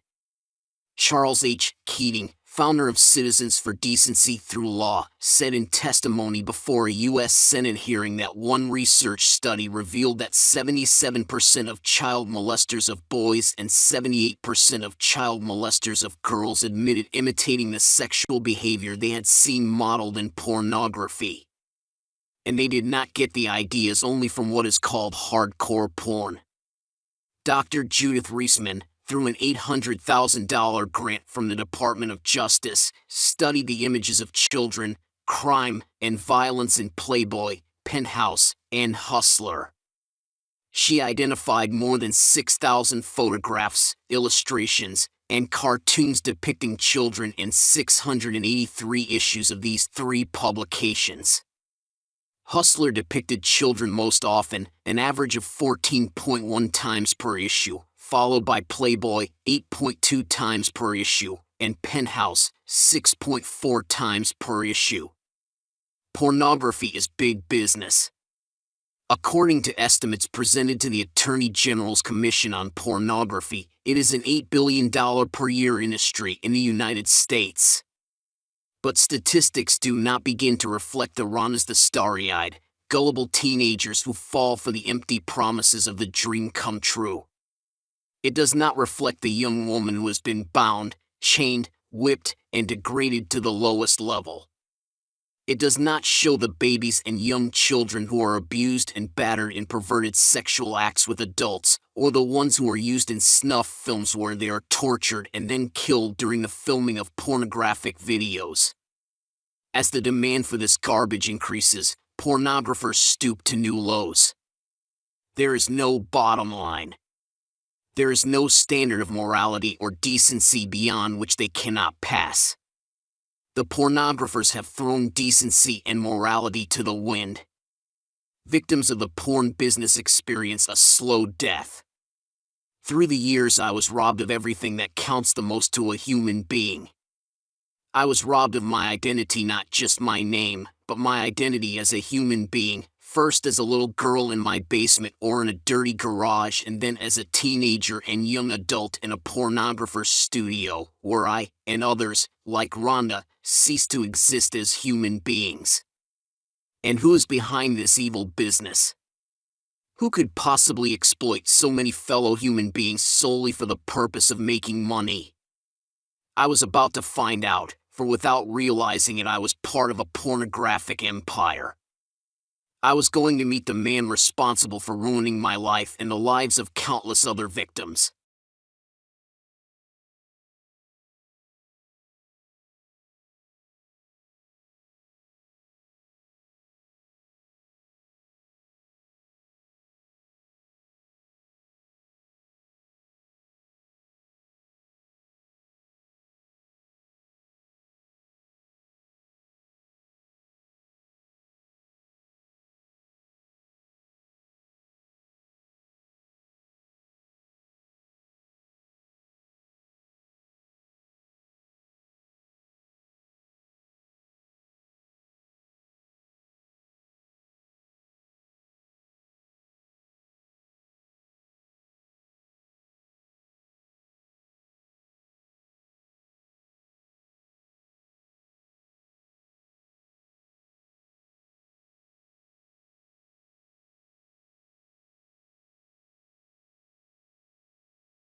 Charles H. Keating, founder of Citizens for Decency Through Law, said in testimony before a U.S. Senate hearing that one research study revealed that 77% of child molesters of boys and 78% of child molesters of girls admitted imitating the sexual behavior they had seen modeled in pornography. And they did not get the ideas only from what is called hardcore porn. Dr. Judith Reisman, through an $800,000 grant from the Department of Justice, studied the images of children, crime, and violence in Playboy, Penthouse, and Hustler. She identified more than 6,000 photographs, illustrations, and cartoons depicting children in 683 issues of these three publications. Hustler depicted children most often, an average of 14.1 times per issue, followed by Playboy, 8.2 times per issue, and Penthouse, 6.4 times per issue. Pornography is big business. According to estimates presented to the Attorney General's Commission on Pornography, it is an $8 billion per year industry in the United States. But statistics do not begin to reflect the Ronas, the starry-eyed, gullible teenagers who fall for the empty promises of the dream come true. It does not reflect the young woman who has been bound, chained, whipped, and degraded to the lowest level. It does not show the babies and young children who are abused and battered in perverted sexual acts with adults, or the ones who are used in snuff films where they are tortured and then killed during the filming of pornographic videos. As the demand for this garbage increases, pornographers stoop to new lows. There is no bottom line. There is no standard of morality or decency beyond which they cannot pass. The pornographers have thrown decency and morality to the wind. Victims of the porn business experience a slow death. Through the years, I was robbed of everything that counts the most to a human being. I was robbed of my identity, not just my name, but my identity as a human being, first as a little girl in my basement or in a dirty garage, and then as a teenager and young adult in a pornographer's studio, where I, and others, like Rhonda, ceased to exist as human beings. And who is behind this evil business? Who could possibly exploit so many fellow human beings solely for the purpose of making money? I was about to find out, for without realizing it, I was part of a pornographic empire. I was going to meet the man responsible for ruining my life and the lives of countless other victims.